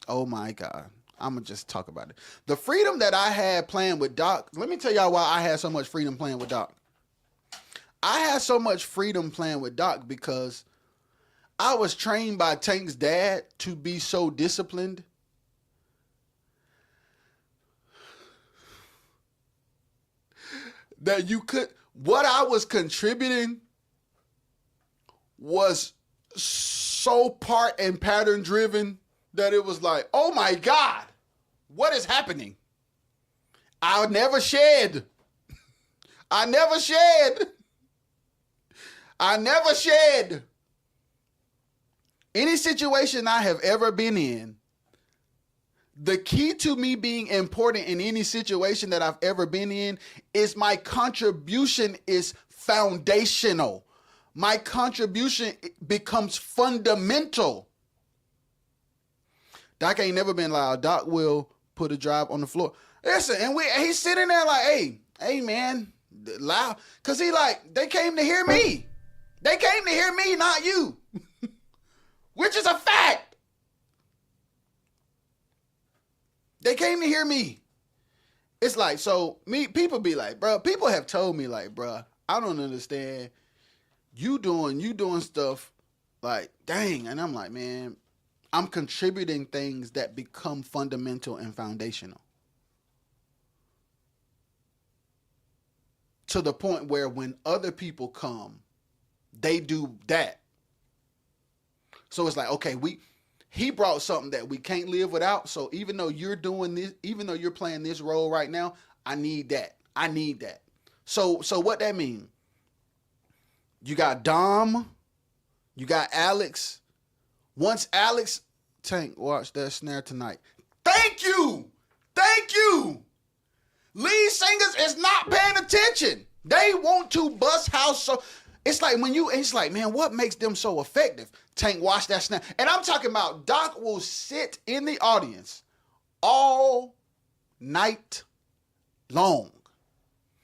oh my God, I'm going to just talk about it. The freedom that I had playing with Doc, let me tell y'all why I had so much freedom playing with Doc. I had so much freedom playing with Doc because I was trained by Tank's dad to be so disciplined that what I was contributing was so part and pattern driven that it was like, oh my God, what is happening? I never shed. Any situation I have ever been in, the key to me being important in any situation that I've ever been in is my contribution is foundational. My contribution becomes fundamental. Doc ain't never been loud. Doc will put a drive on the floor. Listen, and he's sitting there like, hey man, loud. Cause they came to hear me. They came to hear me, not you. Which is a fact. They came to hear me. It's like, so people be like, bro, people have told me like, bro, I don't understand. You doing stuff like, dang. And I'm like, man, I'm contributing things that become fundamental and foundational. To the point where when other people come, they do that. So it's like, okay, he brought something that we can't live without. So even though you're doing this, even though you're playing this role right now, I need that. So what that mean? You got Dom, you got Alex. Once Alex, Tank, watch that snare tonight. Thank you. Lead singers is not paying attention. They want to bust house. So it's like it's like, man, what makes them so effective? Tank, watch that snare. And I'm talking about Doc will sit in the audience all night long.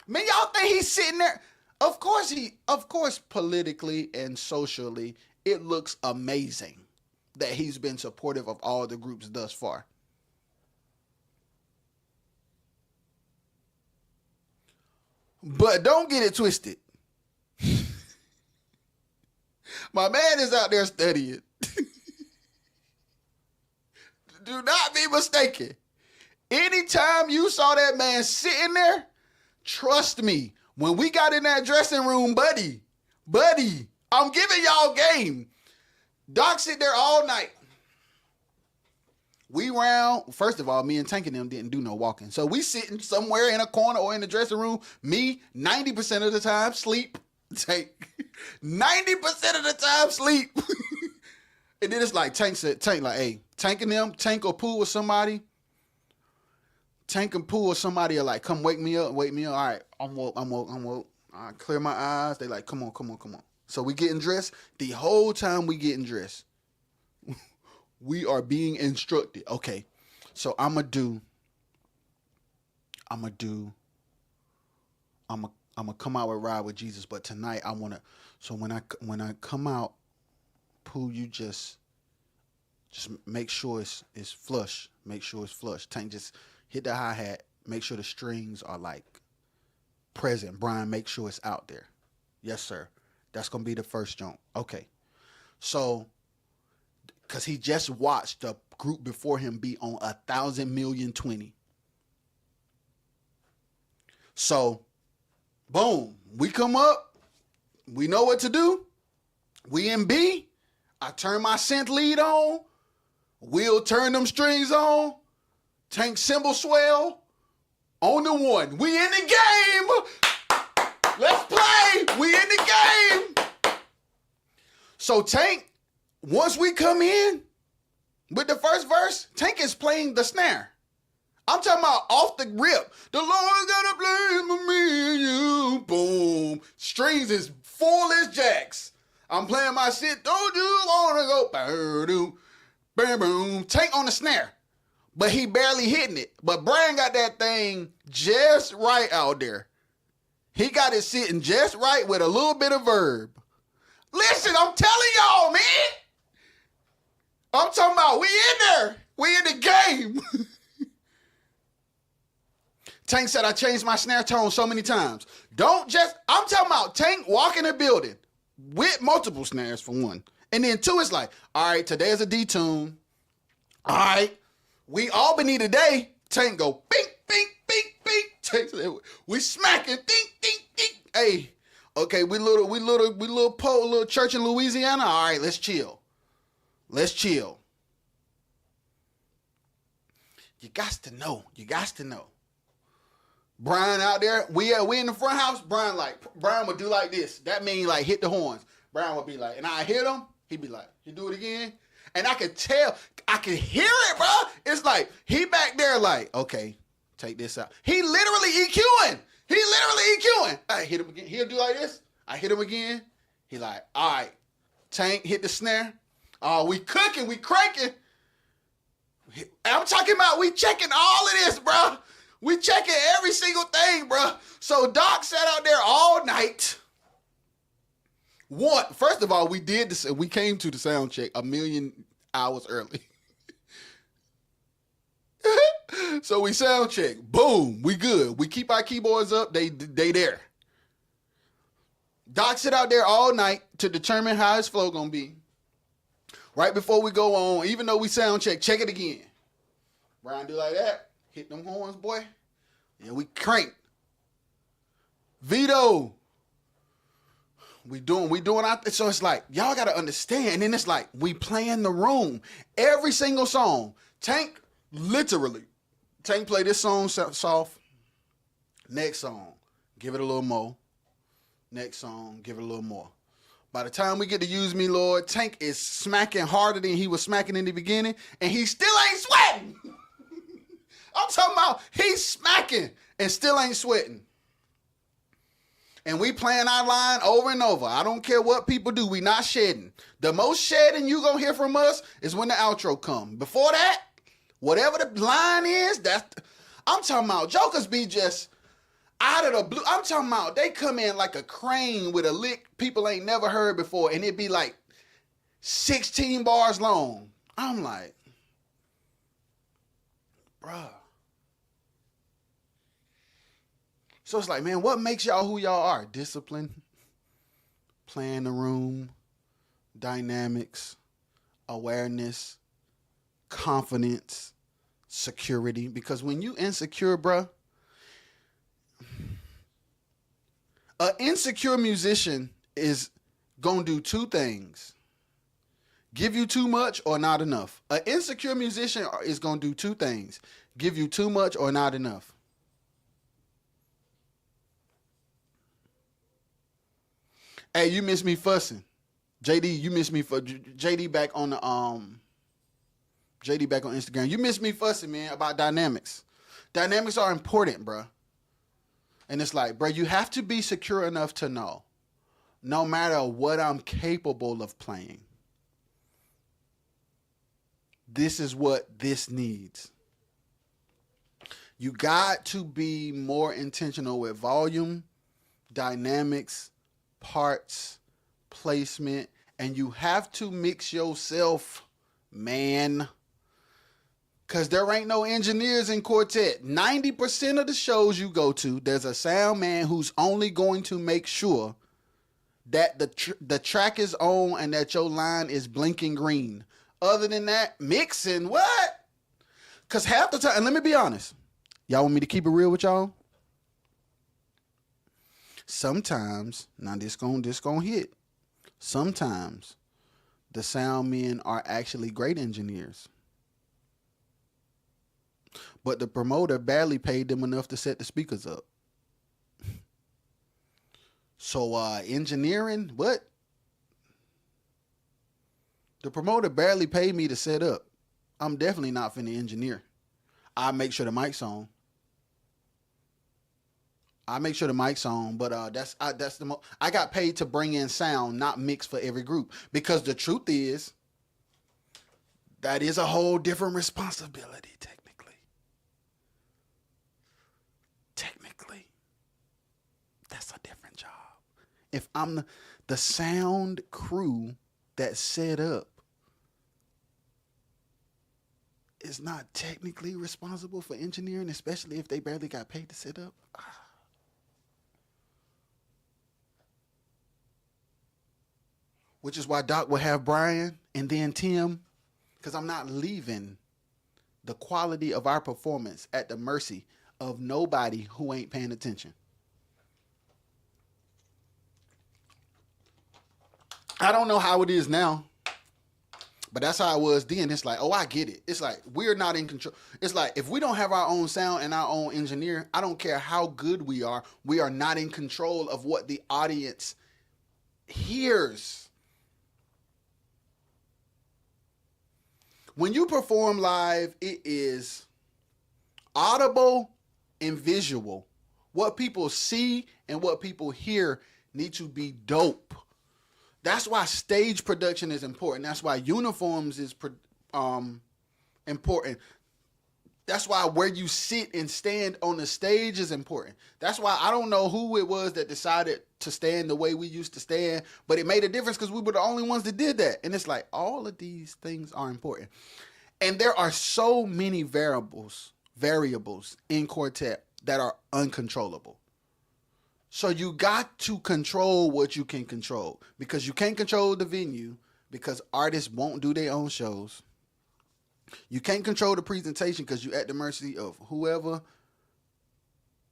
Man, y'all think he's sitting there? Of course, politically and socially, it looks amazing that he's been supportive of all the groups thus far. But don't get it twisted. My man is out there studying. Do not be mistaken. Anytime you saw that man sitting there, trust me, when we got in that dressing room, buddy, I'm giving y'all game. Doc sit there all night We round, first of all, me and Tank and them didn't do no walking. So we sitting somewhere in a corner or in the dressing room. Me, 90% of the time, sleep. Tank, 90% of the time, sleep. And then it's like, Tank said, Tank like, hey, Tank and them, Tank or Pooh or somebody. Tank and Pooh or somebody are like, come wake me up. All right, I'm woke. I clear my eyes. They like, come on. So we getting dressed. The whole time we getting dressed. We are being instructed. Okay, so I'm gonna come out with Ride with Jesus, but tonight I wanna. So when I come out, Pooh, you just make sure it's flush. Make sure it's flush. Tank, just hit the hi-hat. Make sure the strings are like present. Brian, make sure it's out there. Yes, sir. That's gonna be the first joint. Okay, so. Because he just watched the group before him be on 1,000,000,020. So, boom, we come up. We know what to do. We in B. I turn my synth lead on. We'll turn them strings on. Tank cymbal swell. On the one. We in the game. Let's play. We in the game. So Tank, once we come in with the first verse, Tank is playing the snare. I'm talking about off the rip. The Lord's gonna play for me and you. Boom. Strings is full as jacks. I'm playing my shit. Don't you wanna go? Boom, boom. Tank on the snare. But he barely hitting it. But Brian got that thing just right out there. He got it sitting just right with a little bit of verb. Listen, I'm telling y'all, man. I'm talking about we in there. We in the game. Tank said I changed my snare tone so many times. I'm talking about Tank walking the building with multiple snares for one. And then two, it's like, all right, today is a D tune. All right, we Albany today. Tank go, bink, bink, bink, bink. Tank said, we smacking, dink, dink, dink. Hey, okay, we little church in Louisiana. All right, let's chill. You got to know. Brian out there, we in the front house. Brian would do like this. That means like hit the horns. Brian would be like, and I hit him. He'd be like, you do it again. And I could tell, I could hear it, bro. It's like he back there like, okay, take this out. He literally EQing. I hit him again. He'll do like this. I hit him again. He like, all right, Tank, hit the snare. We cooking, we cranking. I'm talking about we checking all of this, bro. We checking every single thing, bro. So Doc sat out there all night. First of all, we came to the sound check 1,000,000 hours early. So we sound check. Boom, we good. We keep our keyboards up. They there. Doc sit out there all night to determine how his flow gonna be. Right before we go on, even though we sound check it again. Brian do like that. Hit them horns, boy. Yeah, we crank. Vito. We doing our thing. So it's like, y'all got to understand. And then it's like, we playing the room. Every single song. Tank play this song soft. Next song, give it a little more. Next song, give it a little more. By the time we get to Use Me, Lord, Tank is smacking harder than he was smacking in the beginning, and he still ain't sweating. I'm talking about he's smacking and still ain't sweating. And we playing our line over and over. I don't care what people do. We not shedding. The most shedding you gonna hear from us is when the outro come. Before that, whatever the line is, I'm talking about jokers be just out of the blue. I'm talking about they come in like a crane with a lick people ain't never heard before, and it be like 16 bars long. I'm like, bruh. So it's like, man, what makes y'all who y'all are? Discipline, playing the room, dynamics, awareness, confidence, security. Because when you insecure, bruh, an insecure musician is gonna do two things. Give you too much or not enough. An insecure musician is going to do two things: give you too much or not enough. Hey, you miss me fussing. JD, you miss me for JD back on the JD back on Instagram. You miss me fussing, man, about dynamics. Dynamics are important, bro. And it's like, bro, you have to be secure enough to know, no matter what I'm capable of playing, this is what this needs. You got to be more intentional with volume, dynamics, parts, placement, and you have to mix yourself, man. Because there ain't no engineers in quartet. 90% of the shows you go to, there's a sound man who's only going to make sure that the track is on and that your line is blinking green. Other than that, mixing, what? Because half the time, and let me be honest, y'all want me to keep it real with y'all? Sometimes, now this gonna hit. Sometimes the sound men are actually great engineers, but the promoter barely paid them enough to set the speakers up. So engineering, what? The promoter barely paid me to set up. I'm definitely not finna engineer. I make sure the mic's on. But that's the most. I got paid to bring in sound, not mix for every group. Because the truth is, that is a whole different responsibility, technically. That's a different job. If I'm the sound crew that set up, is not technically responsible for engineering, especially if they barely got paid to set up. Which is why Doc will have Brian and then Tim, because I'm not leaving the quality of our performance at the mercy of nobody who ain't paying attention. I don't know how it is now, but that's how it was then. It's like, oh, I get it. It's like, we're not in control. It's like, if we don't have our own sound and our own engineer, I don't care how good we are not in control of what the audience hears. When you perform live, it is audible and visual. What people see and what people hear need to be dope. That's why stage production is important. That's why uniforms is important. That's why where you sit and stand on the stage is important. That's why I don't know who it was that decided to stand the way we used to stand, but it made a difference because we were the only ones that did that. And it's like, all of these things are important. And there are so many variables in quartet that are uncontrollable. So you got to control what you can control, because you can't control the venue because artists won't do their own shows. You can't control the presentation because you're at the mercy of whoever,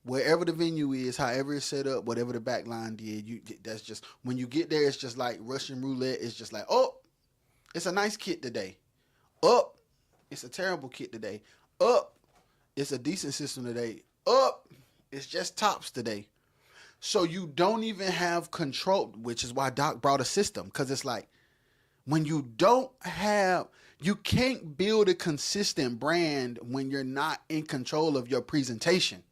wherever the venue is, however it's set up, whatever the back line did. That's just, when you get there, it's just like Russian roulette. It's just like, oh, it's a nice kit today. Up, it's a terrible kit today. Up, it's a decent system today. Up, it's just tops today. So you don't even have control, which is why Doc brought a system, because it's like, when you don't have, you can't build a consistent brand when you're not in control of your presentation.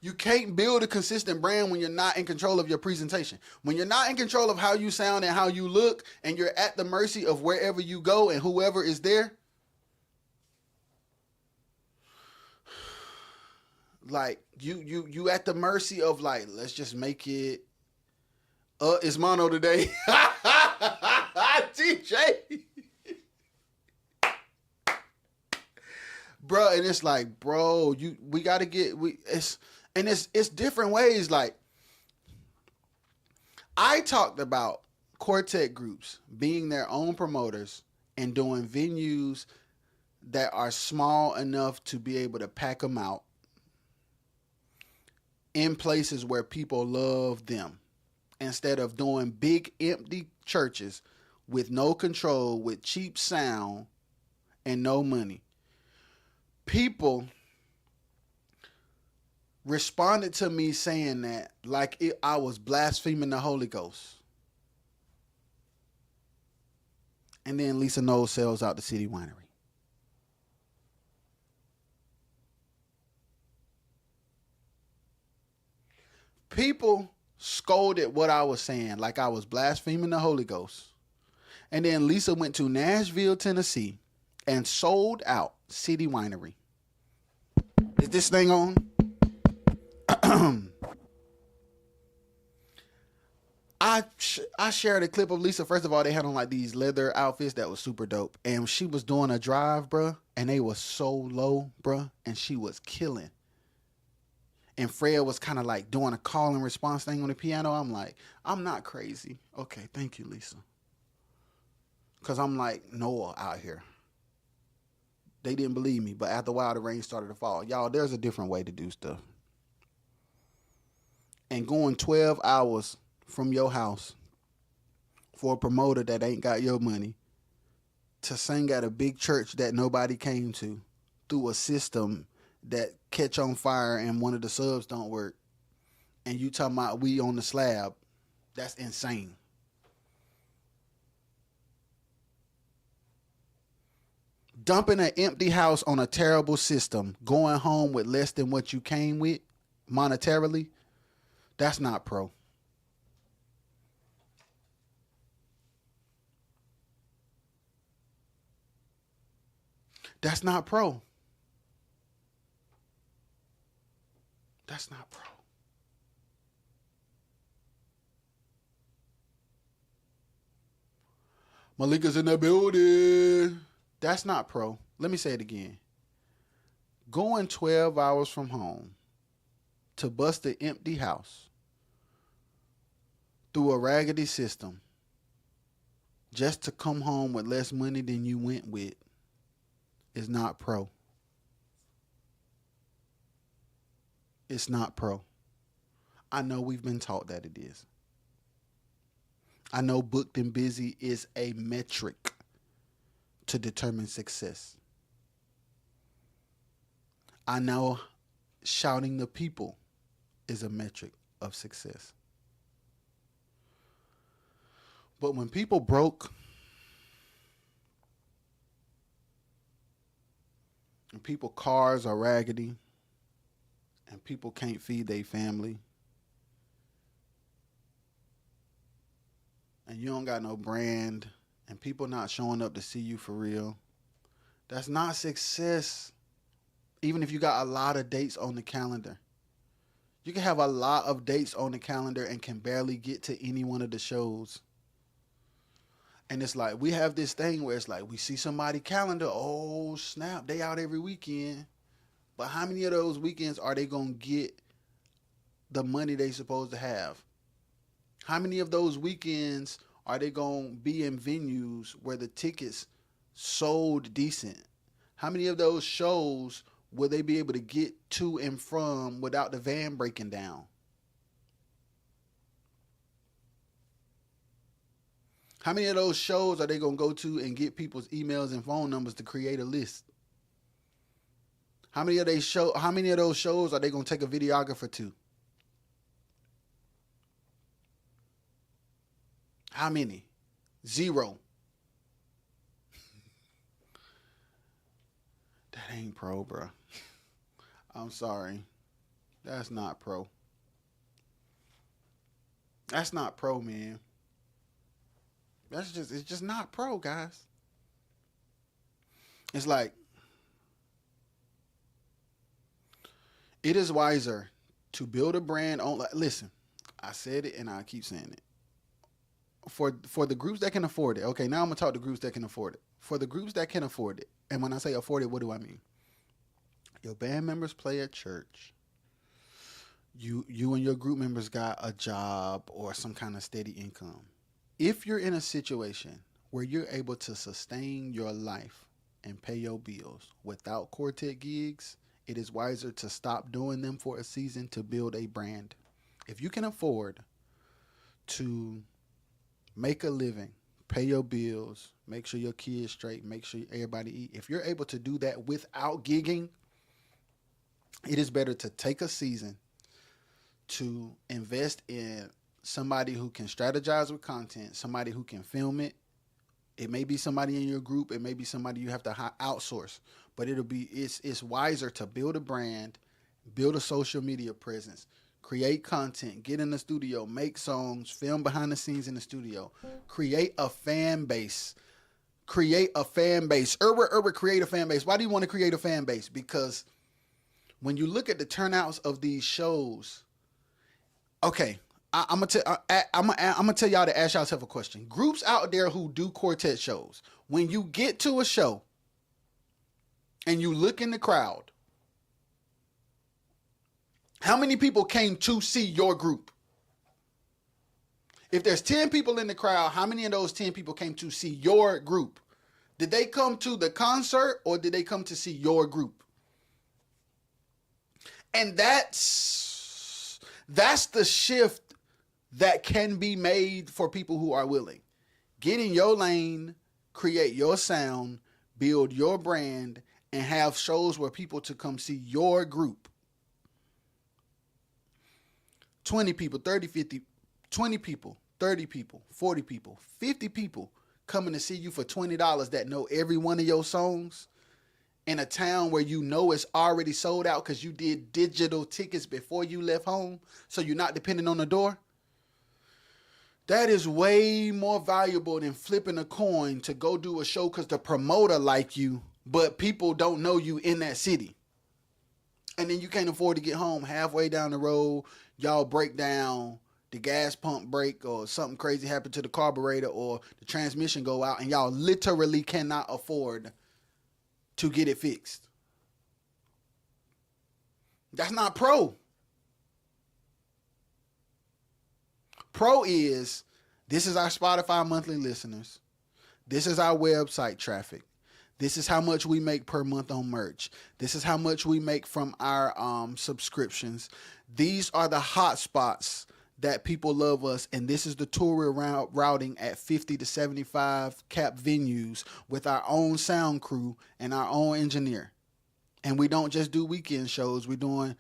You can't build a consistent brand when you're not in control of your presentation. When you're not in control of how you sound and how you look, and you're at the mercy of wherever you go and whoever is there, like you at the mercy of, like, let's just make it it's mono today. TJ. Bro, and it's like, bro, we gotta get it's different ways. Like, I talked about quartet groups being their own promoters and doing venues that are small enough to be able to pack them out in places where people love them. instead of doing big empty churches with no control, with cheap sound and no money. People responded to me saying that like I was blaspheming the Holy Ghost. And then Lisa Knowles sells out the City Winery. People scolded what I was saying, like I was blaspheming the Holy Ghost. And then Lisa went to Nashville, Tennessee, and sold out City Winery. Is this thing on? I shared a clip of Lisa. First of all, they had on like these leather outfits that was super dope. And she was doing a drive, bruh, and they was so low, bruh, and she was killing. And Fred was kind of like doing a call and response thing on the piano. I'm like, I'm not crazy. Okay, thank you, Lisa. Because I'm like Noah out here. They didn't believe me, but after a while, the rain started to fall. Y'all, there's a different way to do stuff. And going 12 hours from your house for a promoter that ain't got your money to sing at a big church that nobody came to through a system that catch on fire and one of the subs don't work, and you talking about we on the slab, that's insane. Dumping an empty house on a terrible system, going home with less than what you came with monetarily, that's not pro. That's not pro. That's not pro. Malika's in the building. That's not pro. Let me say it again. Going 12 hours from home to bust an empty house through a raggedy system just to come home with less money than you went with is not pro. It's not pro. I know we've been taught that it is. I know booked and busy is a metric to determine success. I know shouting the people is a metric of success. But when people broke and people cars are raggedy and people can't feed their family and you don't got no brand and people not showing up to see you for real, that's not success. Even if you got a lot of dates on the calendar. You can have a lot of dates on the calendar and can barely get to any one of the shows. And it's like, we have this thing where it's like, we see somebody calendar, oh snap, they out every weekend. But how many of those weekends are they going to get the money they supposed to have? How many of those weekends are they going to be in venues where the tickets sold decent? How many of those shows will they be able to get to and from without the van breaking down? How many of those shows are they going to go to and get people's emails and phone numbers to create a list? How many of those shows are they going to take a videographer to? How many? 0. That ain't pro, bro. I'm sorry. That's not pro. That's not pro, man. It's just not pro, guys. It's like, it is wiser to build a brand on, like, listen, I said it and I keep saying it. For the groups that can afford it, okay, now I'm gonna talk to groups that can afford it. For the groups that can afford it, and when I say afford it, what do I mean? Your band members play at church. You and your group members got a job or some kind of steady income. If you're in a situation where you're able to sustain your life and pay your bills without quartet gigs, it is wiser to stop doing them for a season to build a brand. If you can afford to make a living, pay your bills, make sure your kids straight, make sure everybody eat. If you're able to do that without gigging, it is better to take a season to invest in somebody who can strategize with content, somebody who can film it. It may be somebody in your group, it may be somebody you have to outsource, but it's wiser to build a brand, build a social media presence, create content, get in the studio, make songs, film behind the scenes in the studio, create a fan base. Create a fan base. Create a fan base. Why do you want to create a fan base? Because when you look at the turnouts of these shows, okay, I'm gonna tell y'all to ask yourself a question. Groups out there who do quartet shows, when you get to a show and you look in the crowd, how many people came to see your group? If there's 10 people in the crowd, how many of those 10 people came to see your group? Did they come to the concert or did they come to see your group? And that's the shift that can be made for people who are willing. Get in your lane, create your sound, build your brand, and have shows where people to come see your group. 20 people, 30, 50, 20 people, 30 people, 40 people, 50 people coming to see you for $20 that know every one of your songs in a town where you know it's already sold out because you did digital tickets before you left home, so you're not depending on the door. That is way more valuable than flipping a coin to go do a show because the promoter like you, but people don't know you in that city. And then you can't afford to get home halfway down the road. Y'all break down, the gas pump break, or something crazy happen to the carburetor, or the transmission go out, and y'all literally cannot afford to get it fixed. That's not pro. Pro is, this is our Spotify monthly listeners. This is our website traffic. This is how much we make per month on merch. This is how much we make from our subscriptions. These are the hot spots that people love us, and this is the tour we're routing at 50 to 75 cap venues with our own sound crew and our own engineer. And we don't just do weekend shows. We're doing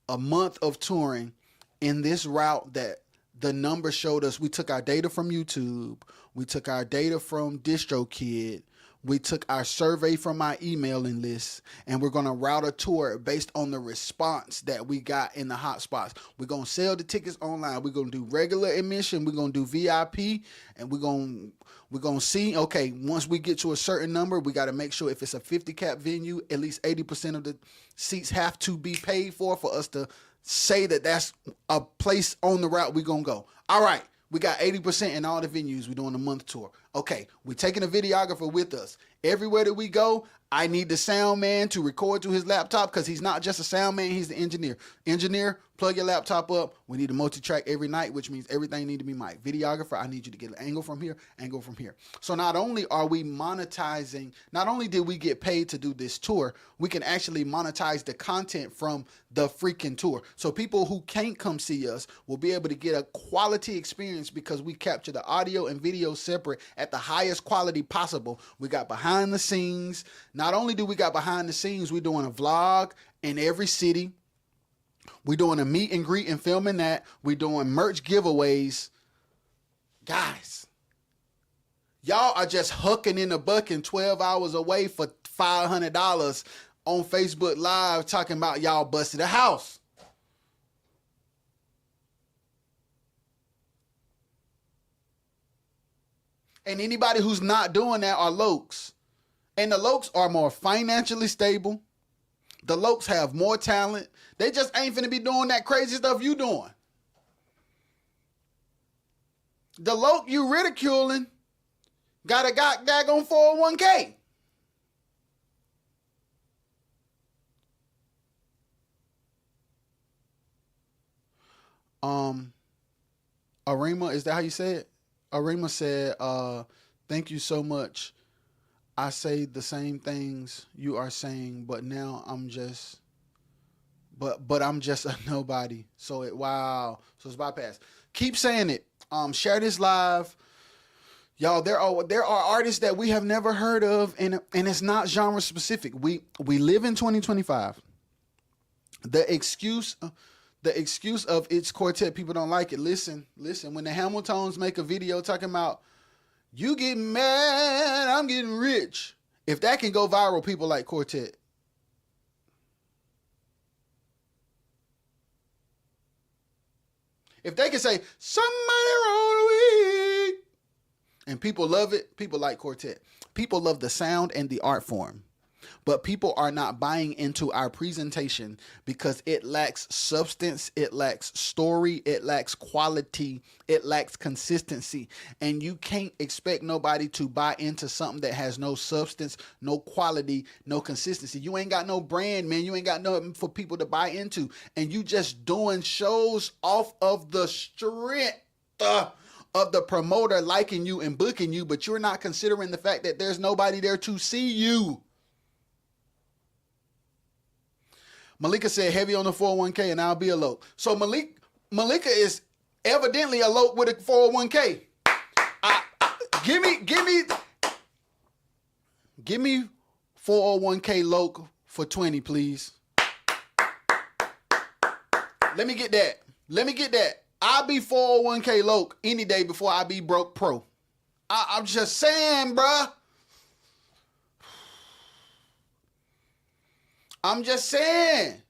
a month of touring in this route that the numbers showed us. We took our data from YouTube. We took our data from DistroKid. We took our survey from our emailing list, and we're going to route a tour based on the response that we got in the hot spots. We're going to sell the tickets online. We're going to do regular admission. We're going to do VIP, and we're going to see, okay, once we get to a certain number, we got to make sure if it's a 50 cap venue, at least 80% of the seats have to be paid for us to say that that's a place on the route we're going to go. All right. We got 80% in all the venues. We're doing a month tour. Okay, we're taking a videographer with us. Everywhere that we go, I need the sound man to record to his laptop because he's not just a sound man, he's the engineer. Engineer, plug your laptop up. We need a multi-track every night, which means everything need to be mic. Videographer, I need you to get an angle from here, angle from here. So not only are we monetizing, not only did we get paid to do this tour, we can actually monetize the content from the freaking tour. So people who can't come see us will be able to get a quality experience because we capture the audio and video separate at the highest quality possible. We got behind the scenes. Not only do we got behind the scenes, we're doing a vlog in every city. We're doing a meet and greet and filming that. We're doing merch giveaways. Guys, y'all are just hooking in the bucket 12 hours away for $500 on Facebook Live talking about y'all busted a house. And anybody who's not doing that are Lokes. And the Lokes are more financially stable. The Lokes have more talent. They just ain't finna be doing that crazy stuff you doing. The Loke you ridiculing got a daggone 401k. Arima, is that how you say it? Arima said, thank you so much. I say the same things you are saying, but now I'm just but I'm just a nobody. So it's bypass. Keep saying it. Share this live. Y'all, there are artists that we have never heard of, and it's not genre specific. We live in 2025. The excuse of it's quartet, people don't like it. Listen. When the Hamiltons make a video talking about you getting mad, I'm getting rich. If that can go viral, people like quartet. If they can say somebody roll weed and people love it, people like quartet. People love the sound and the art form. But people are not buying into our presentation because it lacks substance, it lacks story, it lacks quality, it lacks consistency. And you can't expect nobody to buy into something that has no substance, no quality, no consistency. You ain't got no brand, man. You ain't got nothing for people to buy into. And you just doing shows off of the strength of the promoter liking you and booking you, but you're not considering the fact that there's nobody there to see you. Malika said heavy on the 401k and I'll be elope. So Malika is evidently elope with a 401k. Give me 401k Loke for 20, please. Let me get that. I'll be 401k Loke any day before I be broke pro. I'm just saying, bruh. I'm just saying.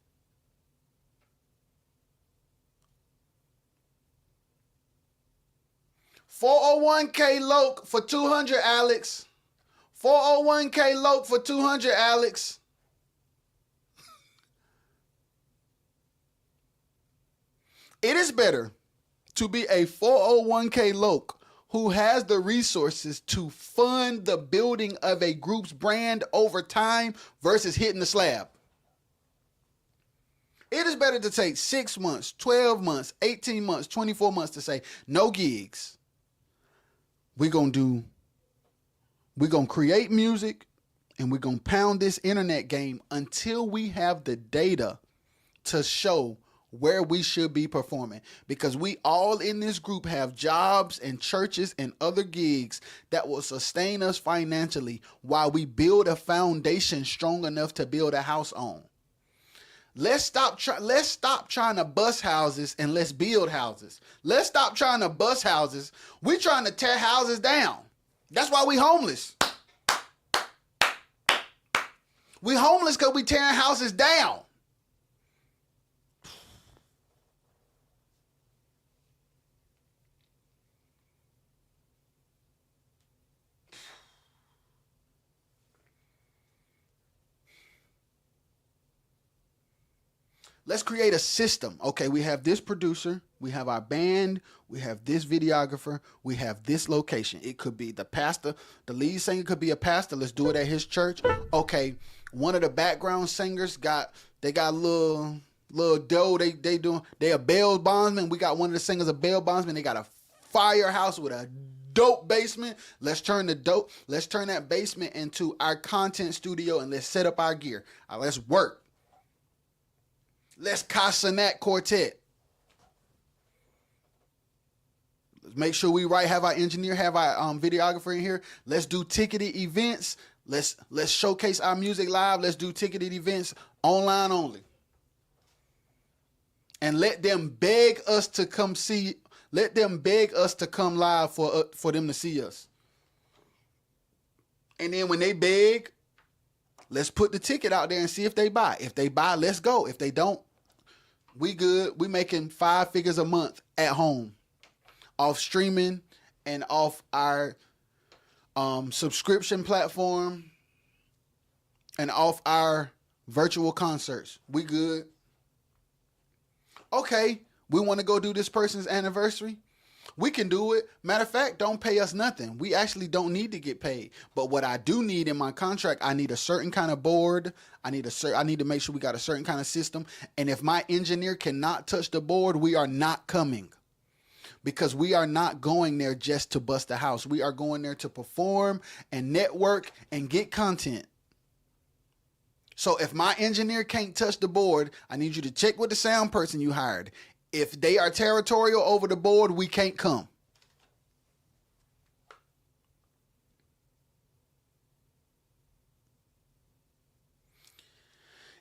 $401k Loke for 200, Alex. 401k Loke for 200, Alex. It is better to be a 401k Loke who has the resources to fund the building of a group's brand over time versus hitting the slab. It is better to take 6 months, 12 months, 18 months, 24 months to say, no gigs. We're going to create music and we're going to pound this internet game until we have the data to show where we should be performing. Because we all in this group have jobs and churches and other gigs that will sustain us financially while we build a foundation strong enough to build a house on. Let's stop trying to bust houses and let's build houses. Let's stop trying to bust houses. We're trying to tear houses down. That's why we homeless. We homeless because we tearing houses down. Let's create a system. Okay, we have this producer, we have our band, we have this videographer, we have this location. It could be the pastor, the lead singer could be a pastor. Let's do it at his church. Okay, one of the background singers got a little dough. They a bail bondsman. We got one of the singers a bail bondsman. They got a firehouse with a dope basement. Let's turn that basement into our content studio and let's set up our gear. Let's work. Let's Casanet Quartet. Let's make sure we have our engineer, have our videographer in here. Let's do ticketed events. Let's showcase our music live. Let's do ticketed events online only. And let them beg us to come see. Let them beg us to come live for them to see us. And then when they beg, let's put the ticket out there and see if they buy. If they buy, let's go. If they don't, we good. We making 5 figures a month at home off streaming and off our subscription platform and off our virtual concerts. We good. Okay, we want to go do this person's anniversary. We can do it. Matter of fact, don't pay us nothing. We actually don't need to get paid. But what I do need in my contract, I need a certain kind of board. I need to make sure we got a certain kind of system. And if my engineer cannot touch the board, we are not coming. Because we are not going there just to bust the house. We are going there to perform and network and get content. So if my engineer can't touch the board, I need you to check with the sound person you hired. If they are territorial over the board, we can't come.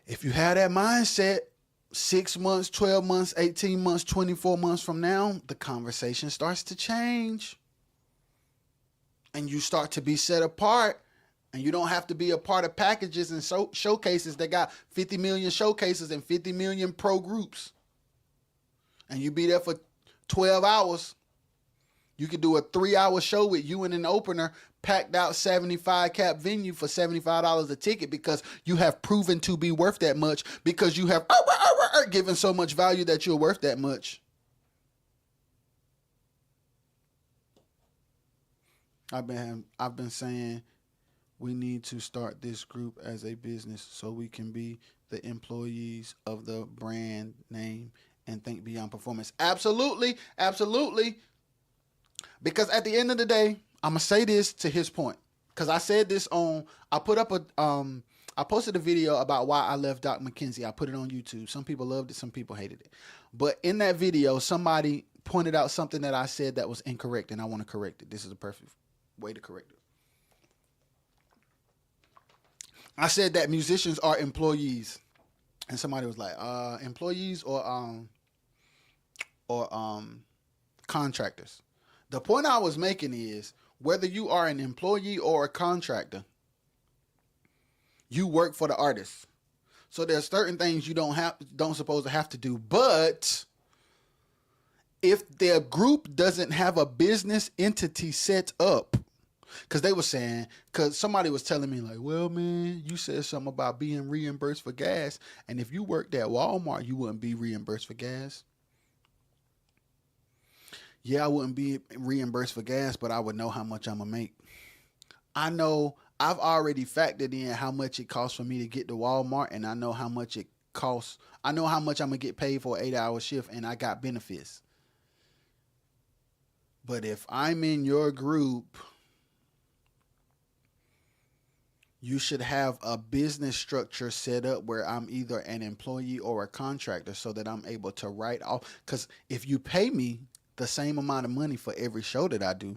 If you have that mindset, 6 months, 12 months, 18 months, 24 months from now, the conversation starts to change. And you start to be set apart. And you don't have to be a part of packages and showcases that got 50 million showcases and 50 million pro groups. And you be there for 12 hours. You could do a 3-hour show with you and an opener, packed out 75 cap venue for $75 a ticket because you have proven to be worth that much, because you have given so much value that you're worth that much. I've been saying we need to start this group as a business so we can be the employees of the brand name and think beyond performance. Absolutely, absolutely. Because at the end of the day, I'm gonna say this to his point. Because I said this I posted a video about why I left Doc McKenzie. I put it on YouTube. Some people loved it, some people hated it. But in that video, somebody pointed out something that I said that was incorrect, and I want to correct it. This is a perfect way to correct it. I said that musicians are employees, and somebody was like, employees or contractors. The point I was making is, whether you are an employee or a contractor, you work for the artist. So there's certain things you don't supposed to have to do. But if their group doesn't have a business entity set up, because they were saying, because somebody was telling me like, well, man, you said something about being reimbursed for gas, and if you worked at Walmart, you wouldn't be reimbursed for gas. Yeah, I wouldn't be reimbursed for gas, but I would know how much I'm going to make. I know I've already factored in how much it costs for me to get to Walmart, and I know how much it costs. I know how much I'm going to get paid for an 8-hour shift, and I got benefits. But if I'm in your group, you should have a business structure set up where I'm either an employee or a contractor so that I'm able to write off. Because if you pay me the same amount of money for every show that I do,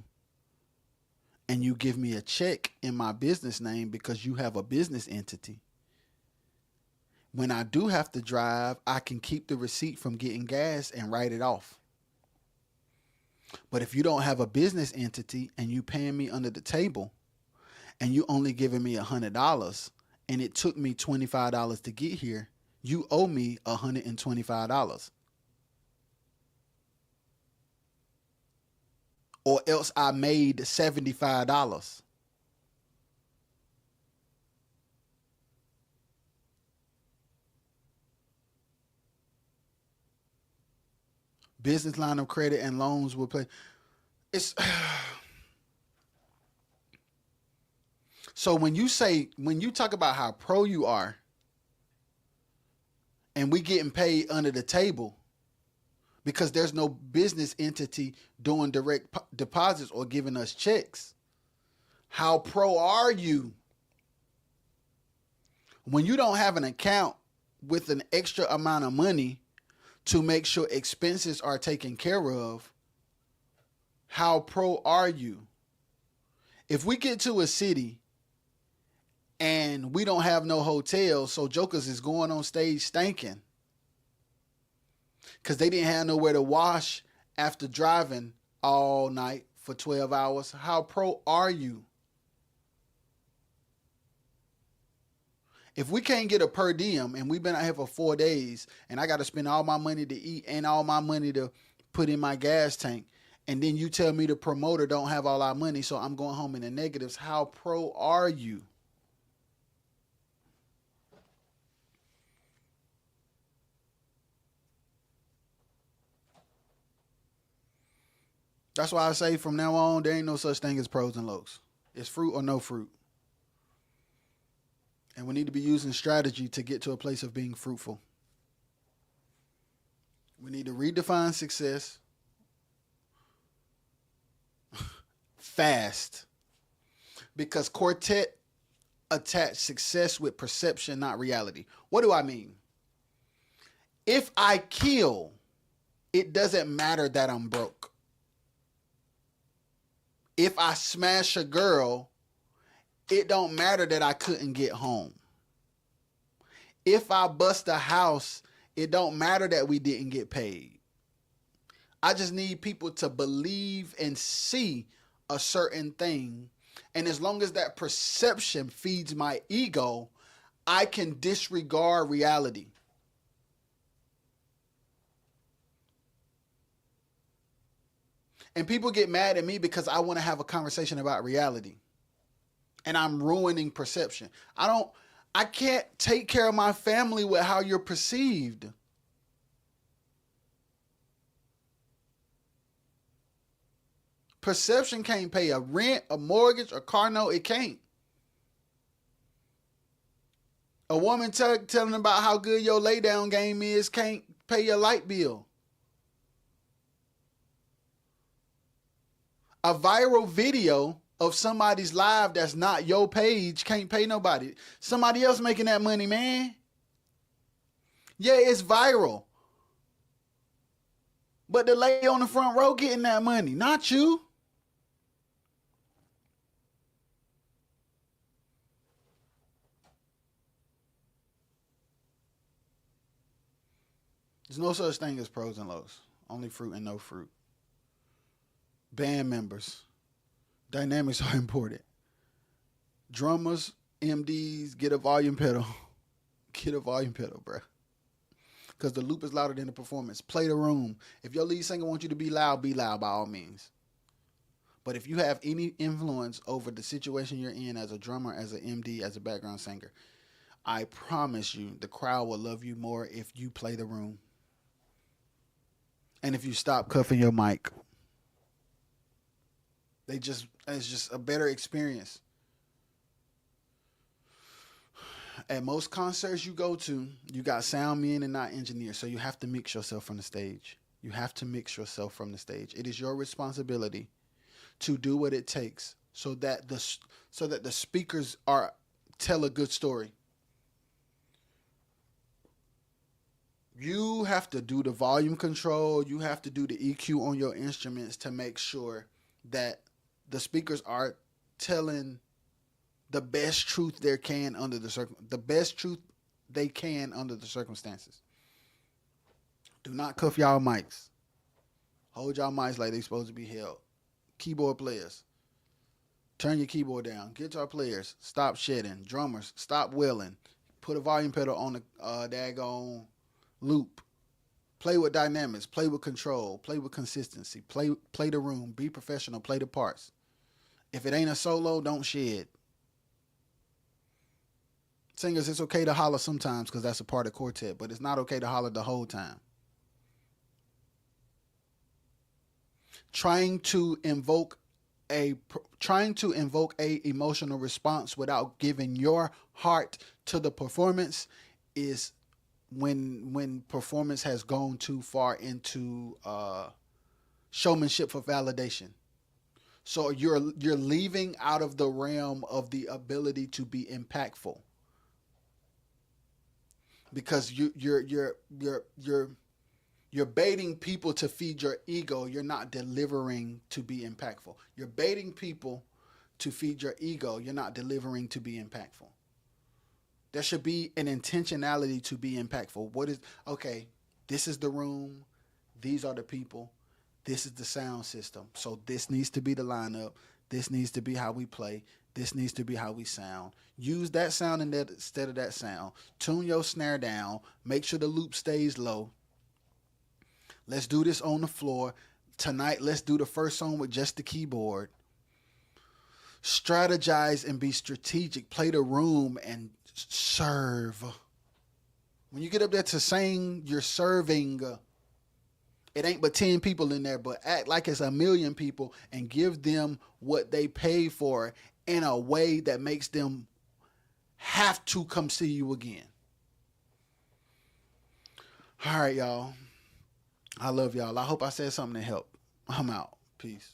and you give me a check in my business name because you have a business entity, when I do have to drive, I can keep the receipt from getting gas and write it off. But if you don't have a business entity and you paying me under the table and you only giving me $100 and it took me $25 to get here, you owe me $125. Or else I made $75. Business line of credit and loans will play. It's so when you talk about how pro you are, and we getting paid under the table because there's no business entity doing direct deposits or giving us checks, how pro are you when you don't have an account with an extra amount of money to make sure expenses are taken care of? How pro are you? If we get to a city and we don't have no hotel, so jokers is going on stage stinking because they didn't have nowhere to wash after driving all night for 12 hours, how pro are you? If we can't get a per diem and we've been out here for 4 days and I got to spend all my money to eat and all my money to put in my gas tank, and then you tell me the promoter don't have all our money, so I'm going home in the negatives, how pro are you? That's why I say from now on, there ain't no such thing as pros and lows. It's fruit or no fruit. And we need to be using strategy to get to a place of being fruitful. We need to redefine success fast. Because Quartet attached success with perception, not reality. What do I mean? If I kill, it doesn't matter that I'm broke. If I smash a girl, it don't matter that I couldn't get home. If I bust a house, it don't matter that we didn't get paid. I just need people to believe and see a certain thing. And as long as that perception feeds my ego, I can disregard reality. And people get mad at me because I want to have a conversation about reality. And I'm ruining perception. I can't take care of my family with how you're perceived. Perception can't pay a rent, a mortgage, a car note. It can't. A woman telling about how good your lay down game is can't pay your light bill. A viral video of somebody's live that's not your page can't pay nobody. Somebody else making that money, man. Yeah, it's viral. But the lady on the front row getting that money, not you. There's no such thing as pros and lows. Only fruit and no fruit. Band members. Dynamics are important. Drummers, MDs, get a volume pedal. Get a volume pedal, bro. Because the loop is louder than the performance. Play the room. If your lead singer wants you to be loud by all means. But if you have any influence over the situation you're in as a drummer, as an MD, as a background singer, I promise you the crowd will love you more if you play the room. And if you stop cuffing your mic. It's just a better experience. At most concerts you go to, you got sound men and not engineers. So you have to mix yourself from the stage. You have to mix yourself from the stage. It is your responsibility to do what it takes so that the speakers tell a good story. You have to do the volume control. You have to do the EQ on your instruments to make sure that the speakers are telling the best truth they can under the circumstances. Do not cuff y'all mics. Hold y'all mics like they supposed to be held. Keyboard players, turn your keyboard down. Guitar players, stop shedding. Drummers, stop wailing. Put a volume pedal on the daggone loop. Play with dynamics. Play with control. Play with consistency. Play the room. Be professional. Play the parts. If it ain't a solo, don't shed. Singers, it's okay to holler sometimes because that's a part of quartet, but it's not okay to holler the whole time. Trying to invoke a emotional response without giving your heart to the performance is when performance has gone too far into showmanship for validation. So you're leaving out of the realm of the ability to be impactful. Because you're baiting people to feed your ego. You're not delivering to be impactful. You're baiting people to feed your ego. You're not delivering to be impactful. There should be an intentionality to be impactful. This is the room. These are the people. This is the sound system. So this needs to be the lineup. This needs to be how we play. This needs to be how we sound. Use that sound instead of that sound. Tune your snare down. Make sure the loop stays low. Let's do this on the floor. Tonight, let's do the first song with just the keyboard. Strategize and be strategic. Play the room and serve. When you get up there to sing, you're serving. It ain't but 10 people in there, but act like it's 1,000,000 people and give them what they pay for in a way that makes them have to come see you again. All right, y'all. I love y'all. I hope I said something to help. I'm out. Peace.